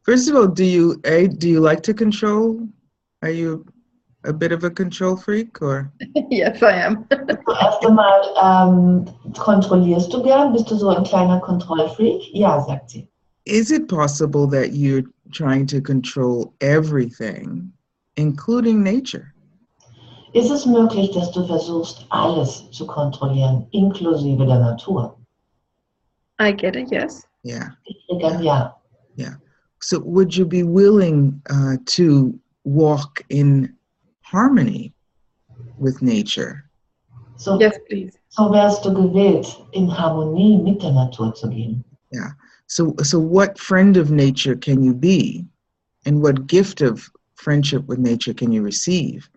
First of all, do you like to control? Are you a bit of a control freak, or? Yes, I am. Erst einmal, kontrollierst du gern? Bist du so ein kleiner Kontrollfreak? Ja, sagt sie. Is it possible that you're trying to control everything, including nature? Ist es möglich, dass du versuchst, alles zu kontrollieren, inklusive der Natur? I get it, yes. Yeah. Ich kriege ein Ja. Yeah. So would you be willing to walk in harmony with nature? So, Yes, please. so wärst du gewillt, in Harmonie mit der Natur zu gehen. Yeah. So what friend of nature can you be? And what gift of friendship with nature can you receive?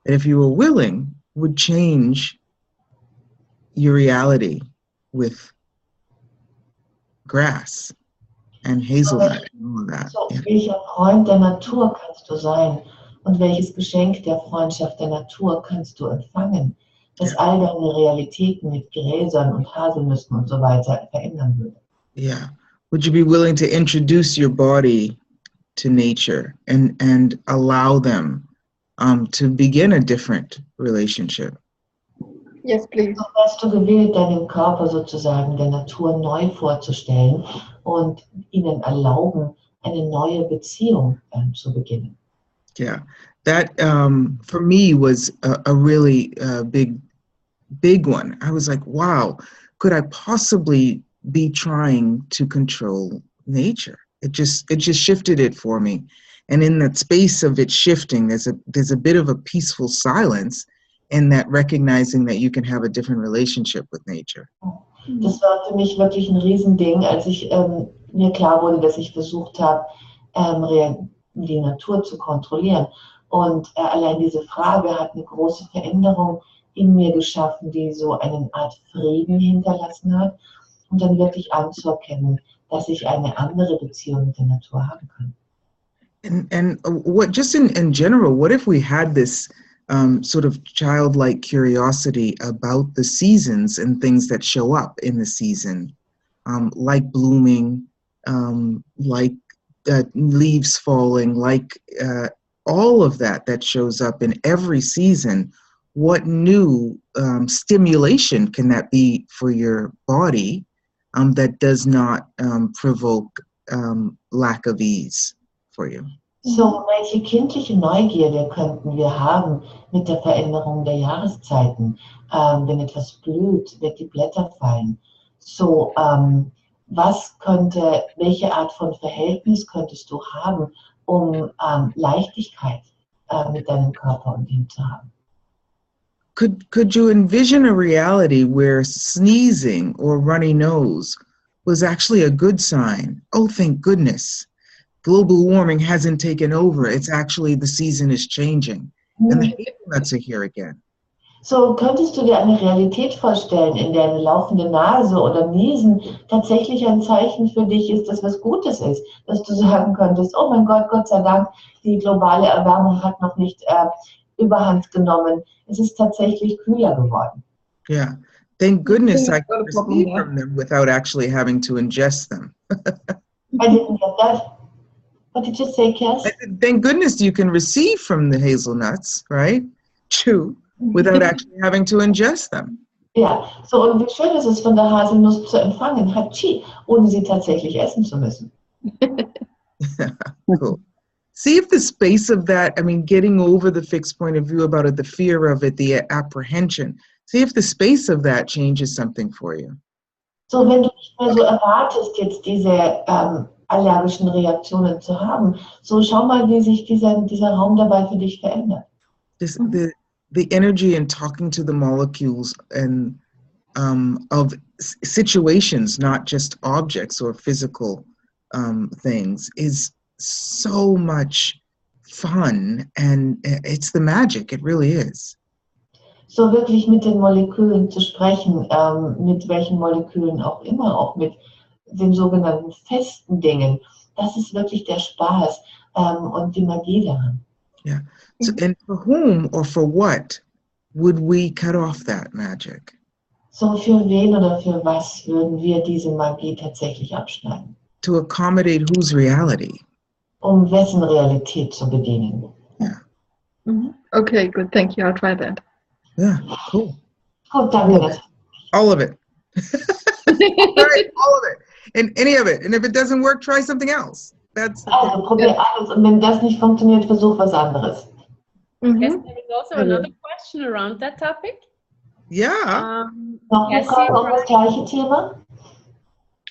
That if you were willing, would change your reality with grass and hazelnut and all of that. So, Yeah. welcher Freund der Natur kannst du sein? Und welches Geschenk der Freundschaft der Natur kannst du empfangen, das all deine Realitäten mit Gräsern und Haselnüssen und so weiter verändern würde? Yeah. Would you be willing to introduce your body to nature and allow them to begin a different relationship? Yes, please. So wärst du gewillt, deinen Körper sozusagen der Natur neu vorzustellen und ihnen erlauben, eine neue Beziehung zu beginnen. Yeah, that for me was a really big one. I was like, wow, could I possibly be trying to control nature? It just shifted it for me. And in that space of it shifting, there's a bit of a peaceful silence and that recognizing that you can have a different relationship with nature. Das war für mich wirklich ein Riesending, als mir klar wurde, dass ich versucht habe, die Natur zu kontrollieren. Und allein diese Frage hat eine große Veränderung in mir geschaffen, die so eine Art Frieden hinterlassen hat und dann wirklich anzuerkennen, dass ich eine andere Beziehung mit der Natur haben kann. And what, just in general, what if we had this sort of childlike curiosity about the seasons and things that show up in the season, like blooming, like leaves falling, like all of that shows up in every season. What new stimulation can that be for your body that does not provoke lack of ease for you? So, welche kindliche Neugierde könnten wir haben mit der Veränderung der Jahreszeiten? Wenn etwas blüht, wenn die Blätter fallen. So, welche Art von Verhältnis könntest du haben, um Leichtigkeit mit deinem Körper und ihm zu haben? Could you envision a reality where sneezing or runny nose was actually a good sign? Oh, thank goodness. Global warming hasn't taken over. It's actually the season is changing. And the hazelnuts are here again. So, könntest du dir eine Realität vorstellen, in der eine laufende Nase oder Niesen tatsächlich ein Zeichen für dich ist, dass was Gutes ist? Dass du sagen könntest, oh mein Gott, Gott sei Dank, die globale Erwärmung hat noch nicht Überhand genommen. Es ist tatsächlich kühler geworden. Yeah. Thank goodness I can receive from them without actually having to ingest them. I didn't get that. What did you say, Kass? Thank goodness you can receive from the hazelnuts, right? Chew, without actually having to ingest them. Ja, so und wie schön ist es, von der Haselnuss zu empfangen, Hatschi, ohne sie tatsächlich essen zu müssen. Cool. See if the space of that, I mean, getting over the fixed point of view about it, the fear of it, the apprehension, see if the space of that changes something for you. So, wenn du nicht mehr so erwartest, jetzt diese allergischen Reaktionen zu haben, so schau mal, wie sich dieser Raum dabei für dich verändert. The energy in talking to the molecules and of situations, not just objects or physical things, is so much fun, and it's the magic. It really is. So wirklich mit den Molekülen zu sprechen, mit welchen Molekülen auch immer, auch mit den sogenannten festen Dingen, das ist wirklich der Spaß und die Magie daran. Yeah. So, and for whom or for what would we cut off that magic? So für wen oder für was würden wir diese Magie tatsächlich abschneiden? To accommodate whose reality? Wessen Realität zu bedienen. Yeah. Okay, good. Thank you. I'll try that. Yeah, cool. Gut, danke. All of it. Right, all of it. And any of it. And if it doesn't work, try something else. Also probier alles und wenn das nicht funktioniert, versuch was anderes. Yes, there is also another question around that topic. Yeah. Noch eine Frage um das gleiche Thema?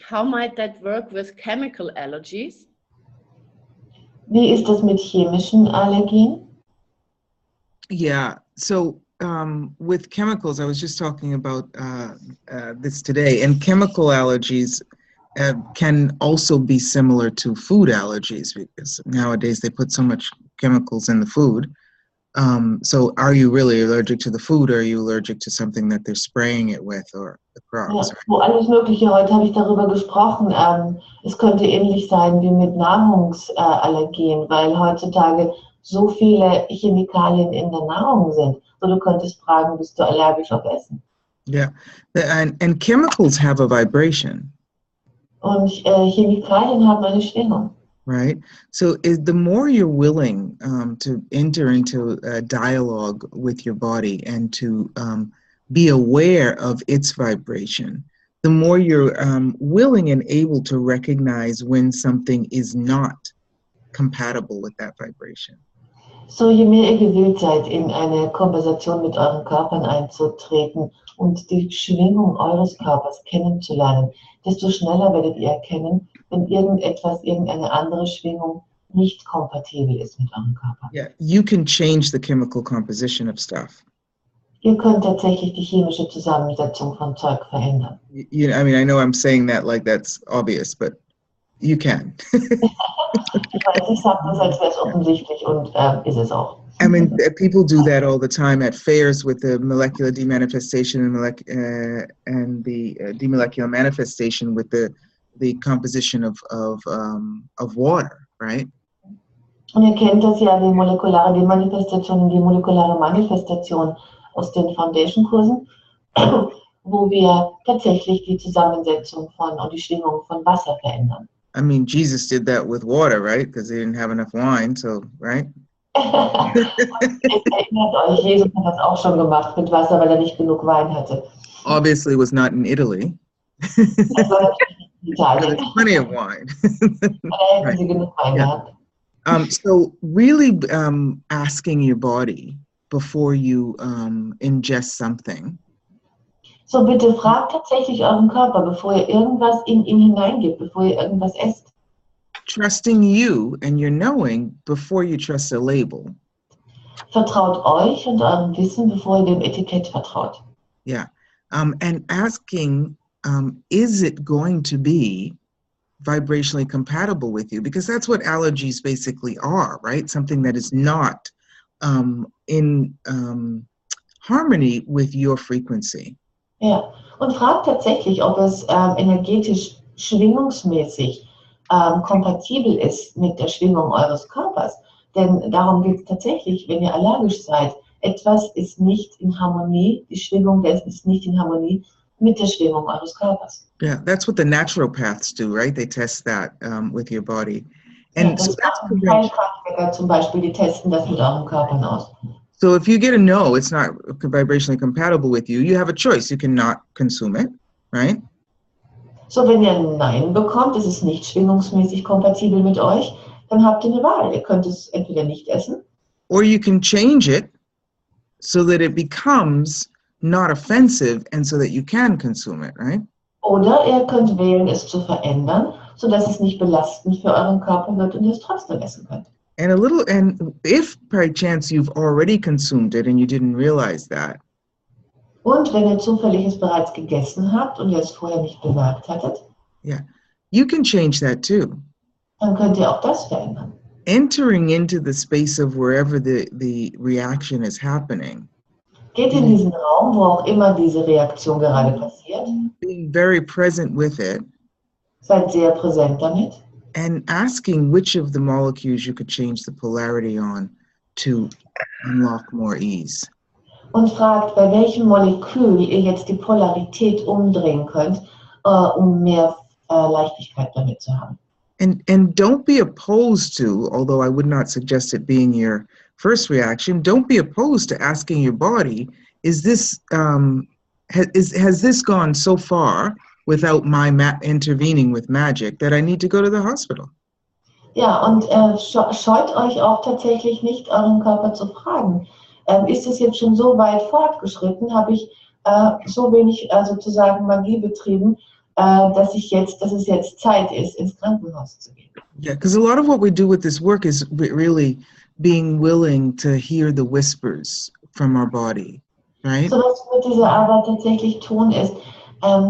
How might that work with chemical allergies? Wie ist das mit chemischen Allergien? Yeah. So with chemicals, I was just talking about this today, and chemical allergies can also be similar to food allergies because nowadays they put so much chemicals in the food. So are you really allergic to the food, or are you allergic to something that they're spraying it with or the crops? Ja, so alles Mögliche. Heute habe ich darüber gesprochen. Es könnte ähnlich sein wie mit Nahrungsallergien, weil heutzutage so viele Chemikalien in der Nahrung sind. So du könntest fragen, bist du allergisch auf Essen? Yeah, and chemicals have a vibration. Und Chemikalien haben eine Schwingung. Right. So the more you're willing to enter into a dialogue with your body and to be aware of its vibration, the more you're willing and able to recognize when something is not compatible with that vibration. So je mehr ihr gewillt seid, in eine Konversation mit euren Körpern einzutreten und die Schwingung eures Körpers kennenzulernen, desto schneller werdet ihr erkennen, wenn irgendeine andere Schwingung nicht kompatibel ist mit eurem Körper. Yeah, you can change the chemical composition of stuff. Ihr könnt tatsächlich die chemische Zusammensetzung von Zeug verändern. You know, I mean, I know I'm saying that like that's obvious, but you can. Ich weiß, ich sage das, als wäre es offensichtlich und ist es auch. I mean, people do that all the time at fairs with the molecular demanifestation and the demolecular manifestation with the composition of water, right? Und ihr kennt das ja, die molekulare Demanifestation und die molekulare Manifestation aus den Foundation-Kursen, wo wir tatsächlich die Zusammensetzung von und die Schwingung von Wasser verändern. I mean, Jesus did that with water, right? Because they didn't have enough wine, so, right? Erinnert euch, Jesus hat das auch schon gemacht mit Wasser, weil er nicht genug Wein hatte. Obviously, it was not in Italy. Das war natürlich nicht in Italien. There's plenty of wine. Da hätten sie genug Wein gehabt. So really asking your body before you ingest something. So bitte fragt tatsächlich euren Körper, bevor ihr irgendwas in ihn hineingebt, bevor ihr irgendwas esst. Trusting you and your knowing before you trust a label. Vertraut euch und eurem Wissen, bevor ihr dem Etikett vertraut. Yeah. And asking, is it going to be vibrationally compatible with you? Because that's what allergies basically are, right? Something that is not in harmony with your frequency. Ja, und fragt tatsächlich, ob es energetisch schwingungsmäßig kompatibel ist mit der Schwingung eures Körpers. Denn darum geht es tatsächlich, wenn ihr allergisch seid. Etwas ist nicht in Harmonie, die Schwingung dessen ist nicht in Harmonie mit der Schwingung eures Körpers. Yeah, that's what the naturopaths do, right? They test that with your body. And Ja, das machen Heilpraktiker zum Beispiel, die testen das mit euren Körpern aus. So if you get a no, it's not vibrationally compatible with you, you have a choice. You cannot consume it, right? So, wenn ihr ein Nein bekommt, ist es nicht schwingungsmäßig kompatibel mit euch, dann habt ihr eine Wahl. Ihr könnt es entweder nicht essen. Or you can change it so that it becomes not offensive and so that you can consume it, right? Oder ihr könnt wählen, es zu verändern, sodass es nicht belastend für euren Körper wird und ihr es trotzdem essen könnt. And if by chance you've already consumed it and you didn't realize that, Und wenn ihr zufällig es bereits gegessen habt und ihr es vorher nicht bemerkt hattet, yeah, you can change that too. dann könnt ihr auch das verändern. Entering into the space of wherever the reaction is happening. Geht in diesen Raum, wo auch immer diese Reaktion gerade passiert. Being very present with it. Seid sehr präsent damit. And asking which of the molecules you could change the polarity on to unlock more ease. Und fragt, bei welchem Molekül ihr jetzt die Polarität umdrehen könnt, um mehr Leichtigkeit damit zu haben. And don't be opposed to, although I would not suggest it being your first reaction, don't be opposed to asking your body, is this has this gone so far without my intervening with magic that I need to go to the hospital? Ja, und scheut euch auch tatsächlich nicht, euren Körper zu fragen. Ist es jetzt schon so weit fortgeschritten? Habe ich so wenig sozusagen Magie betrieben, dass es jetzt Zeit ist, ins Krankenhaus zu gehen? Yeah, because a lot of what we do with this work is really being willing to hear the whispers from our body, right? So, was wir mit dieser Arbeit tatsächlich tun, ist,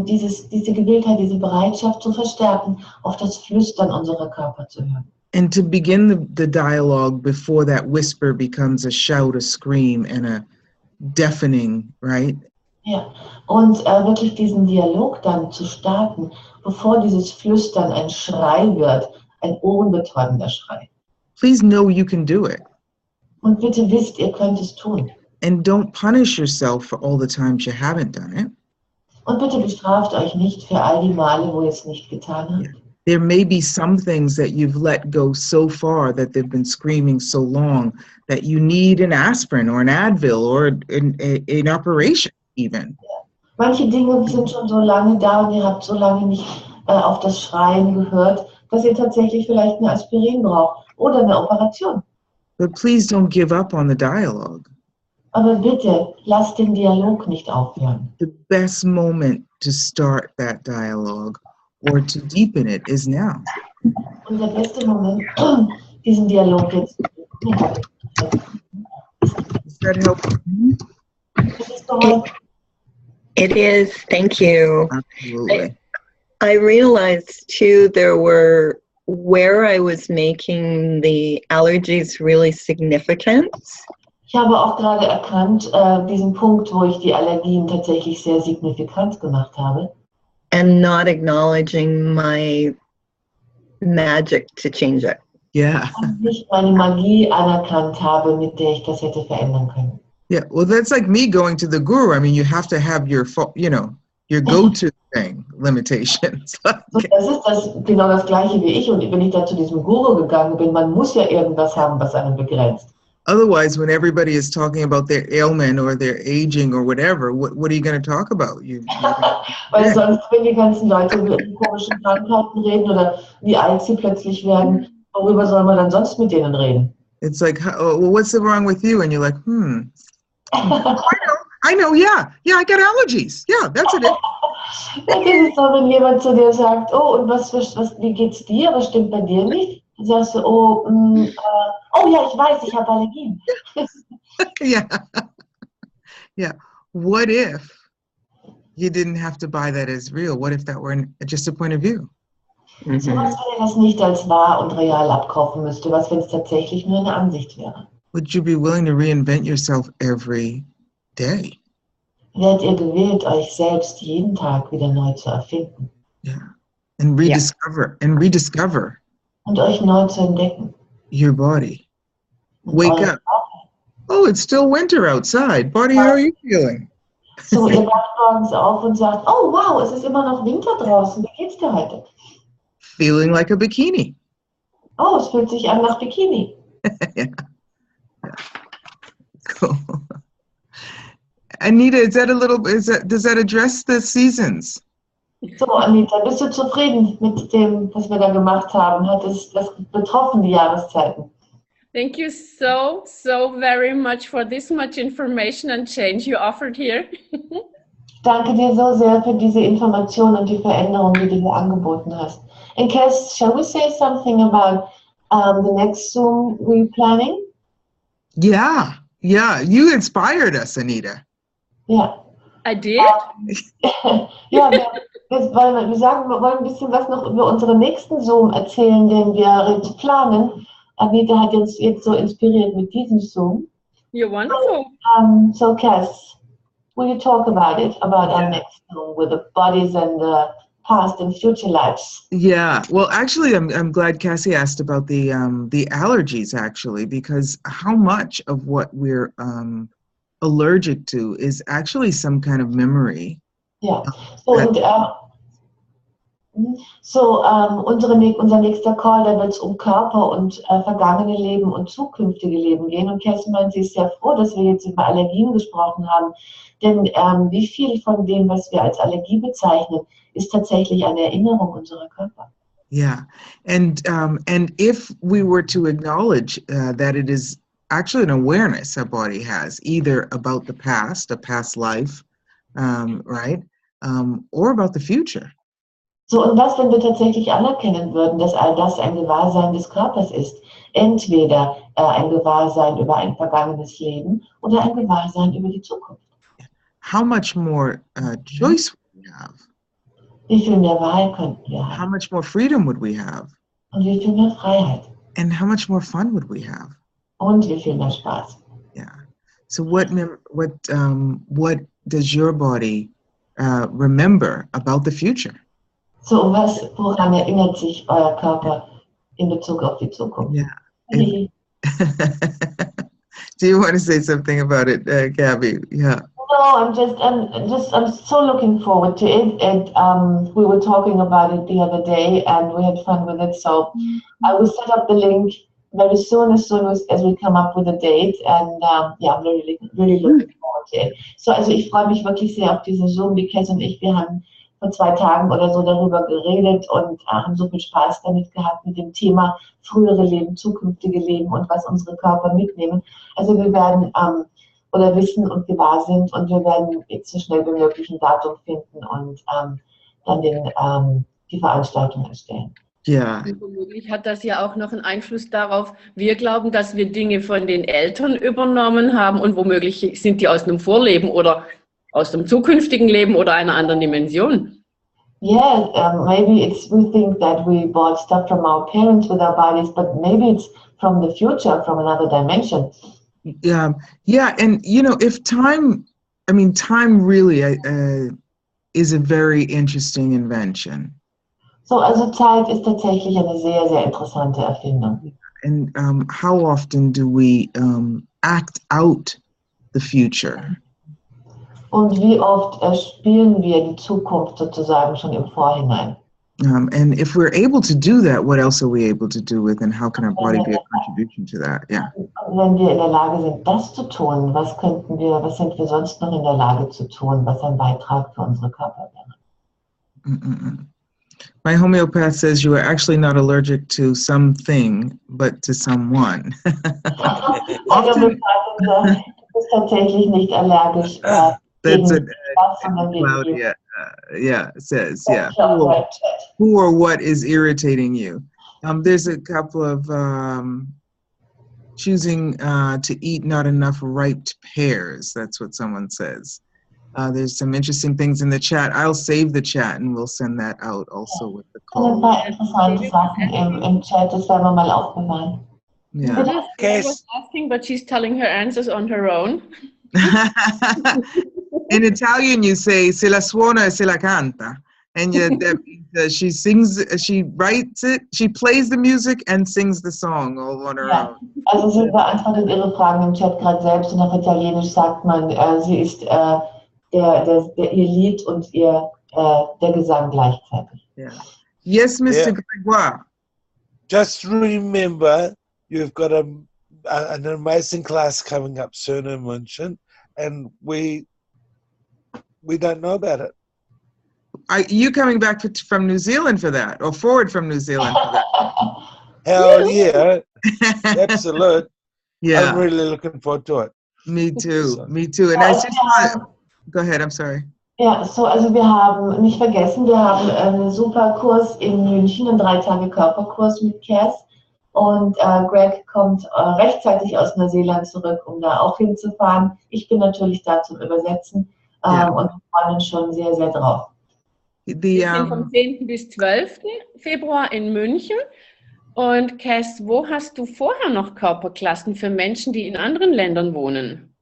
diese Gewilltheit, diese Bereitschaft zu verstärken, auf das Flüstern unserer Körper zu hören. And to begin the dialogue before that whisper becomes a shout, a scream, and a deafening, right? Ja, und wirklich diesen Dialog dann zu starten, bevor dieses Flüstern ein Schrei wird, ein ohrenbetäubender Schrei. Please know you can do it. Und bitte wisst, ihr könnt es tun. And don't punish yourself for all the times you haven't done it. Und bitte bestraft euch nicht für all die Male, wo ihr es nicht getan habt. There may be some things that you've let go so far that they've been screaming so long that you need an aspirin or an Advil or an operation even. Manche Dinge sind schon so lange da und ihr habt so lange nicht auf das Schreien gehört, dass ihr tatsächlich vielleicht eine Aspirin braucht oder eine Operation. But please don't give up on the dialogue. Aber bitte, lasst den Dialog nicht aufhören. The best moment to start that dialogue or to deepen it is now. Und der beste Moment, diesen Dialog jetzt zu Does that help? It is. Thank you. Absolutely. I realized too there were where I was making the allergies really significant. Ich habe auch gerade erkannt, diesen Punkt, wo ich die Allergien tatsächlich sehr signifikant gemacht habe. And not acknowledging my magic to change it. Yeah. Und nicht meine Magie anerkannt habe, mit der ich das hätte verändern können. Yeah. Well, that's like me going to the guru. I mean, you have to have your, your go-to thing limitations. Und das ist genau das Gleiche wie ich. Und wenn ich da zu diesem Guru gegangen bin, man muss ja irgendwas haben, was einen begrenzt. Otherwise, when everybody is talking about their ailment or their aging or whatever, what are you going to talk about? Weil sonst, wenn die ganzen Leute über komischen Krankheiten reden oder wie alt sie plötzlich werden, worüber soll man dann sonst mit denen reden? It's like, oh, well, what's wrong with you? And you're like, I know, yeah, I got allergies. Yeah, that's it. Das ist so, wenn jemand zu dir sagt, oh, und wie geht's dir? Was stimmt bei dir nicht? Dann sagst du, oh ja, ich weiß, ich habe Allergien. Yeah. What if you didn't have to buy that as real? What if that were just a point of view? So was, wenn ihr das nicht als wahr und real abkaufen müsste? Was, wenn es tatsächlich nur eine Ansicht wäre? Would you be willing to reinvent yourself every day? Werdet ihr gewillt, euch selbst jeden Tag wieder neu zu erfinden? Yeah. And rediscover. Und euch neu zu entdecken. Your body. Wake up. Oh, it's still winter outside. Body, how are you feeling? So, ihr wacht morgens auf und sagt, oh wow, es ist immer noch Winter draußen. Wie geht's dir heute? Feeling like a bikini. Oh, es fühlt sich an nach Bikini. Yeah. Cool. Anita, does that address the seasons? So, Anita, bist du zufrieden mit dem, was wir da gemacht haben? Hat es das betroffen, die Jahreszeiten? Thank you so very much for this much information and change you offered here. Danke dir so sehr für diese Information und die Veränderung, die du hier angeboten hast. And Kass, shall we say something about the next Zoom we're planning? Yeah, you inspired us, Anita. Ja. I did? Ja, wir wollen ein bisschen was noch über unseren nächsten Zoom erzählen, den wir planen. Anita hat uns jetzt so inspiriert mit diesem Zoom. You're wonderful. So Kass, will you talk about it, about our next Zoom with the bodies and the past and future lives? Yeah, well, actually, I'm glad Cassie asked about the allergies, actually, because how much of what we're allergic to is actually some kind of memory. Ja, unser nächster Call, da wird es um Körper und vergangene Leben und zukünftige Leben gehen. Und Kass meint, sie ist sehr froh, dass wir jetzt über Allergien gesprochen haben. Denn wie viel von dem, was wir als Allergie bezeichnen, ist tatsächlich eine Erinnerung unserer Körper. Yeah, and if we were to acknowledge that it is actually an awareness our body has, either about the past, a past life, right, or about the future. So, und was, wenn wir tatsächlich anerkennen würden, dass all das ein Gewahrsein des Körpers ist? Entweder ein Gewahrsein über ein vergangenes Leben oder ein Gewahrsein über die Zukunft. How much more choice would we have? Wie viel mehr Wahl könnten wir haben? How much more freedom would we have? Und wie viel mehr Freiheit? And how much more fun would we have? Und wie viel mehr Spaß? Yeah. So what does your body remember about the future? So, woran erinnert sich euer Körper in Bezug auf die Zukunft? Yeah. Do you want to say something about it, Gabby? Yeah. No, I'm so looking forward to it. And we were talking about it the other day, and we had fun with it. So I will set up the link very soon as we come up with a date. And yeah, I'm really looking forward to it. So, also ich freue mich wirklich sehr auf diesen Zoom. Die Kass und ich, wir haben vor 2 Tagen oder so darüber geredet und haben so viel Spaß damit gehabt mit dem Thema frühere Leben, zukünftige Leben und was unsere Körper mitnehmen. Also wir werden oder wissen und gewahr sind und wir werden jetzt so schnell wie möglich ein Datum finden und dann die Veranstaltung erstellen. Yeah. Und womöglich hat das ja auch noch einen Einfluss darauf. Wir glauben, dass wir Dinge von den Eltern übernommen haben und womöglich sind die aus einem Vorleben oder aus dem zukünftigen Leben oder einer anderen Dimension. Yeah, maybe we think that we bought stuff from our parents with our bodies, but maybe it's from the future, from another dimension. Yeah, and if time really is a very interesting invention. So, also Zeit ist tatsächlich eine sehr, sehr interessante Erfindung. And how often do we act out the future? Und wie oft spielen wir die Zukunft sozusagen schon im Vorhinein? And if we're able to do that, what else are we able to do with, and how can our body be a contribution to that? Yeah. Wenn wir in der Lage sind, das zu tun, was sind wir sonst noch in der Lage zu tun, was ein Beitrag für unsere Körper wäre? My homeopath says you are actually not allergic to something, but to someone. Often, du bist tatsächlich nicht allergisch. That's what Claudia says. Yeah. Who or what is irritating you? There's a couple of choosing to eat not enough ripe pears. That's what someone says. There's some interesting things in the chat. I'll save the chat and we'll send that out also with the call. Ein paar interessante Sachen im Chat, das werden wir mal aufbewahren. Yeah. I was asking, but she's telling her answers on her own. In Italian, you say "se la suona e se la canta," and that means she sings, she writes it, she plays the music and sings the song all on her own. Also sie beantwortet ihre Fragen im Chat gerade selbst und auf Italienisch sagt man, sie ist ihr Lied und der Gesang gleichzeitig. Yeah. Yes, Mr. Gregoire. Just remember, you've got an amazing class coming up soon in Munich, and we don't know about it. Are you coming back from New Zealand for that, or forward from New Zealand for that? Hell yeah, absolute. Yeah, I'm really looking forward to it. Me too, me too. And I just want, go ahead, I'm sorry. Ja, also wir haben, nicht vergessen, wir haben einen super Kurs in München, einen 3 Tage Körperkurs mit Kass. Und Greg kommt rechtzeitig aus Neuseeland zurück, um da auch hinzufahren. Ich bin natürlich da zum Übersetzen und wir freuen uns schon sehr, sehr drauf. Wir sind vom 10. bis 12. Februar in München. Und Kass, wo hast du vorher noch Körperklassen für Menschen, die in anderen Ländern wohnen?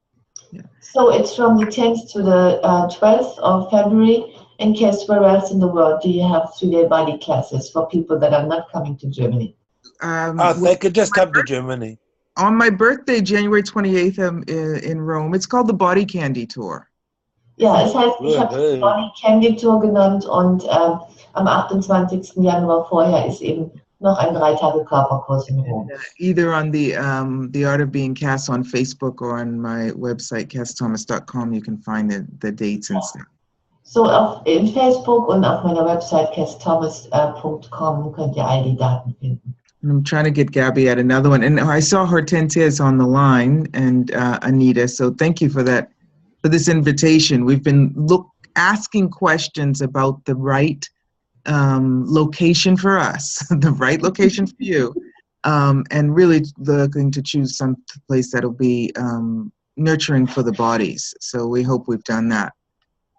So it's from the 10th to the 12th of February. And Kass, where else in the world do you have 3-day body classes for people that are not coming to Germany? They could just come to Germany. On my birthday, January 28th, I'm in Rome. It's called the Body Candy Tour. Ja, es heißt, ich habe die Body Candy Tour genannt und am 28. Januar vorher ist eben noch ein 3 Tage Körperkurs in Rom. Either on the Art of Being Kass on Facebook or on my website, kassthomas.com, you can find the dates and stuff. So auf Facebook und auf meiner Website kassthomas.com könnt ihr all die Daten finden. I'm trying to get Gabby at another one. And I saw Hortensia is on the line and Anita. So thank you for that, for this invitation. We've been asking questions about the right location for us, the right location for you, and really looking to choose some place that'll be nurturing for the bodies. So we hope we've done that.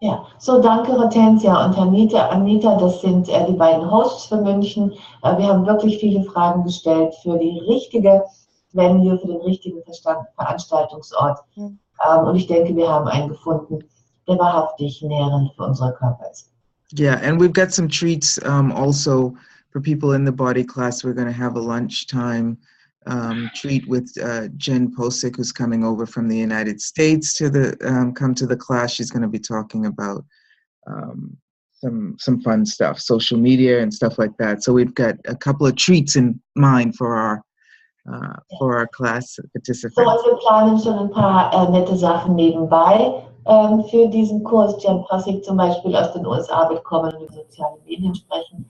Ja, so danke Hortensia und Anita, das sind die beiden Hosts für München. Wir haben wirklich viele Fragen gestellt für die richtige Venue, für den richtigen Veranstaltungsort. Und ich denke, wir haben einen gefunden, der wahrhaftig nährend für unsere Körper ist. Yeah, and we've got some treats also for people in the body class. We're going to have a lunchtime treat with Jen Posick, who's coming over from the United States to come to the class. She's going to be talking about some fun stuff, social media and stuff like that. So we've got a couple of treats in mind for our class participants. So, also wir planen schon ein paar nette Sachen nebenbei für diesen Kurs. Jen Posick zum Beispiel aus den USA wird kommen und über soziale Medien sprechen.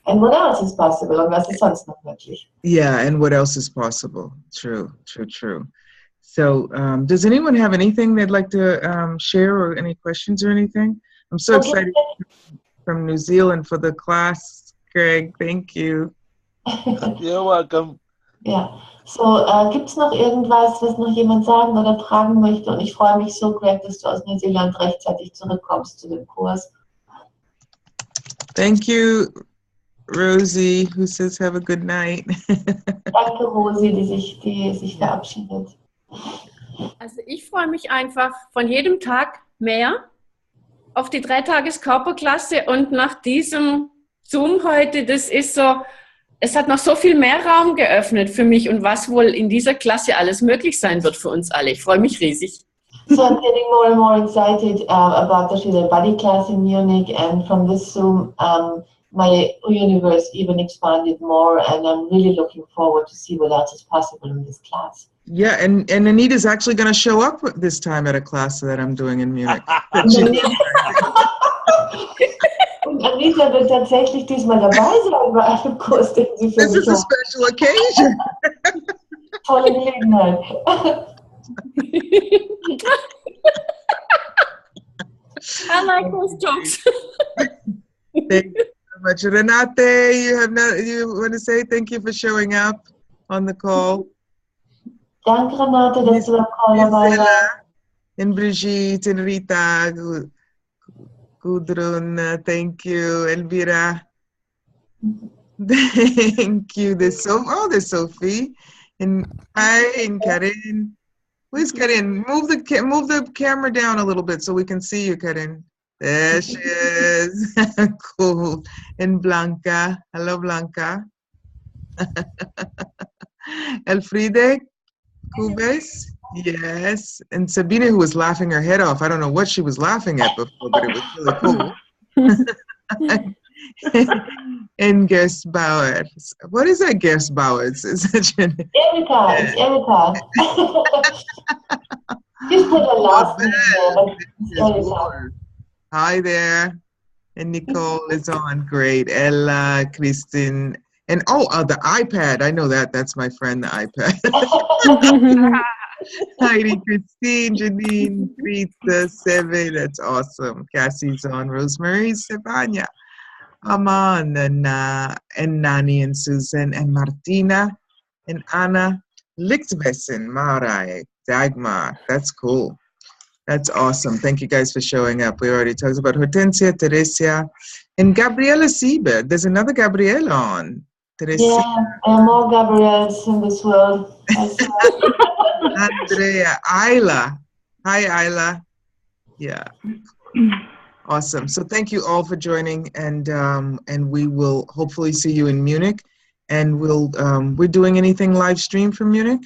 And what else is possible? Und was ist sonst noch möglich? Yeah, and what else is possible? True. So, does anyone have anything they'd like to share or any questions or anything? I'm so excited from New Zealand for the class, Greg. Thank you. You're welcome. Ja, so, gibt es noch irgendwas, was noch jemand sagen oder fragen möchte? Und ich freue mich so, Greg, dass du aus Neuseeland rechtzeitig zurückkommst zu dem Kurs. Thank you, Rosie, who says have a good night. Danke, Rosi, die sich verabschiedet. Also ich freue mich einfach von jedem Tag mehr auf die 3-Tages-Körperklasse und nach diesem Zoom heute, das ist so, es hat noch so viel mehr Raum geöffnet für mich und was wohl in dieser Klasse alles möglich sein wird für uns alle. Ich freue mich riesig. So I'm getting more and more excited about the body class in Munich, and from this Zoom, my universe even expanded more, and I'm really looking forward to see what else is possible in this class. Yeah, and Anita's actually going to show up this time at a class that I'm doing in Munich. Und Anita wird tatsächlich diesmal dabei sein bei einem Kurs, den sie für This mich is a special occasion. Tolle Gelegenheit. I like those jokes. Thank you so much. Renate, you want to say thank you for showing up on the call? Danke, Renate, dass du am Call dabei warst. And Brigitte and Rita, Gudrun, thank you. Elvira, thank you. There's Sophie. And hi, and Karen. Where's Karen? Move the camera down a little bit so we can see you, Karen. There she is. Cool. And Blanca. Hello, Blanca. Elfride Cubes. Yes. And Sabine, who was laughing her head off. I don't know what she was laughing at before, but it was really cool. And Gerstbauer. What is that, Gerstbauer? It's such an... Erika, it's Erika. Just put a last name there, but it's Erika. Hi there. And Nicole is on. Great. Ella, Kristin. And the iPad. I know that. That's my friend, the iPad. Heidi, Christine, Janine, Rita, Seve. That's awesome. Cassie's on. Rosemary, Stefania. Aman, and Nani, and Susan, and Martina, and Anna. Lichtbessen, Marai, Dagmar. That's cool. That's awesome. Thank you guys for showing up. We already talked about Hortensia, Teresia, and Gabriela Sieber. There's another Gabriela on. Teresia. Yeah, there are more Gabriels in this world. Andrea, Isla. Hi, Isla. Yeah. Awesome. So thank you all for joining, and we will hopefully see you in Munich. And we're doing anything live stream from Munich,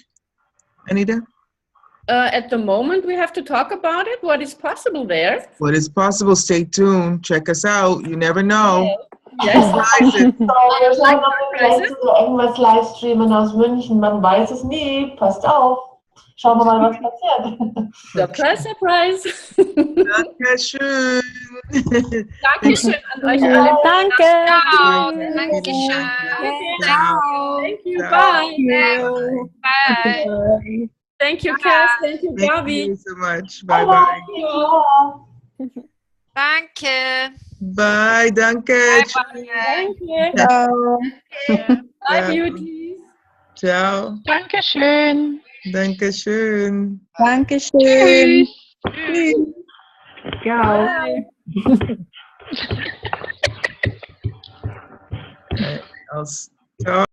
Anita? At the moment, we have to talk about it. What is possible there? What is possible? Stay tuned. Check us out. You never know. Yes. Wir schauen, ob wir vielleicht sogar irgendwas live streamen aus München. Man weiß es nie. Passt auf. Schauen wir mal, was passiert. Surprise, surprise. Dankeschön. Dankeschön an euch alle. Danke. Dankeschön. Thank you. Bye. Bye. Thank you, Kass. Thank you, Thank Gabi. you so much. Bye-bye. Danke. Bye. Danke. Thank you. Ciao. Bye, beauties. Ciao. Dankeschön. Dankeschön. Dankeschön. Tschüss. Ciao. Bye. I'll stop.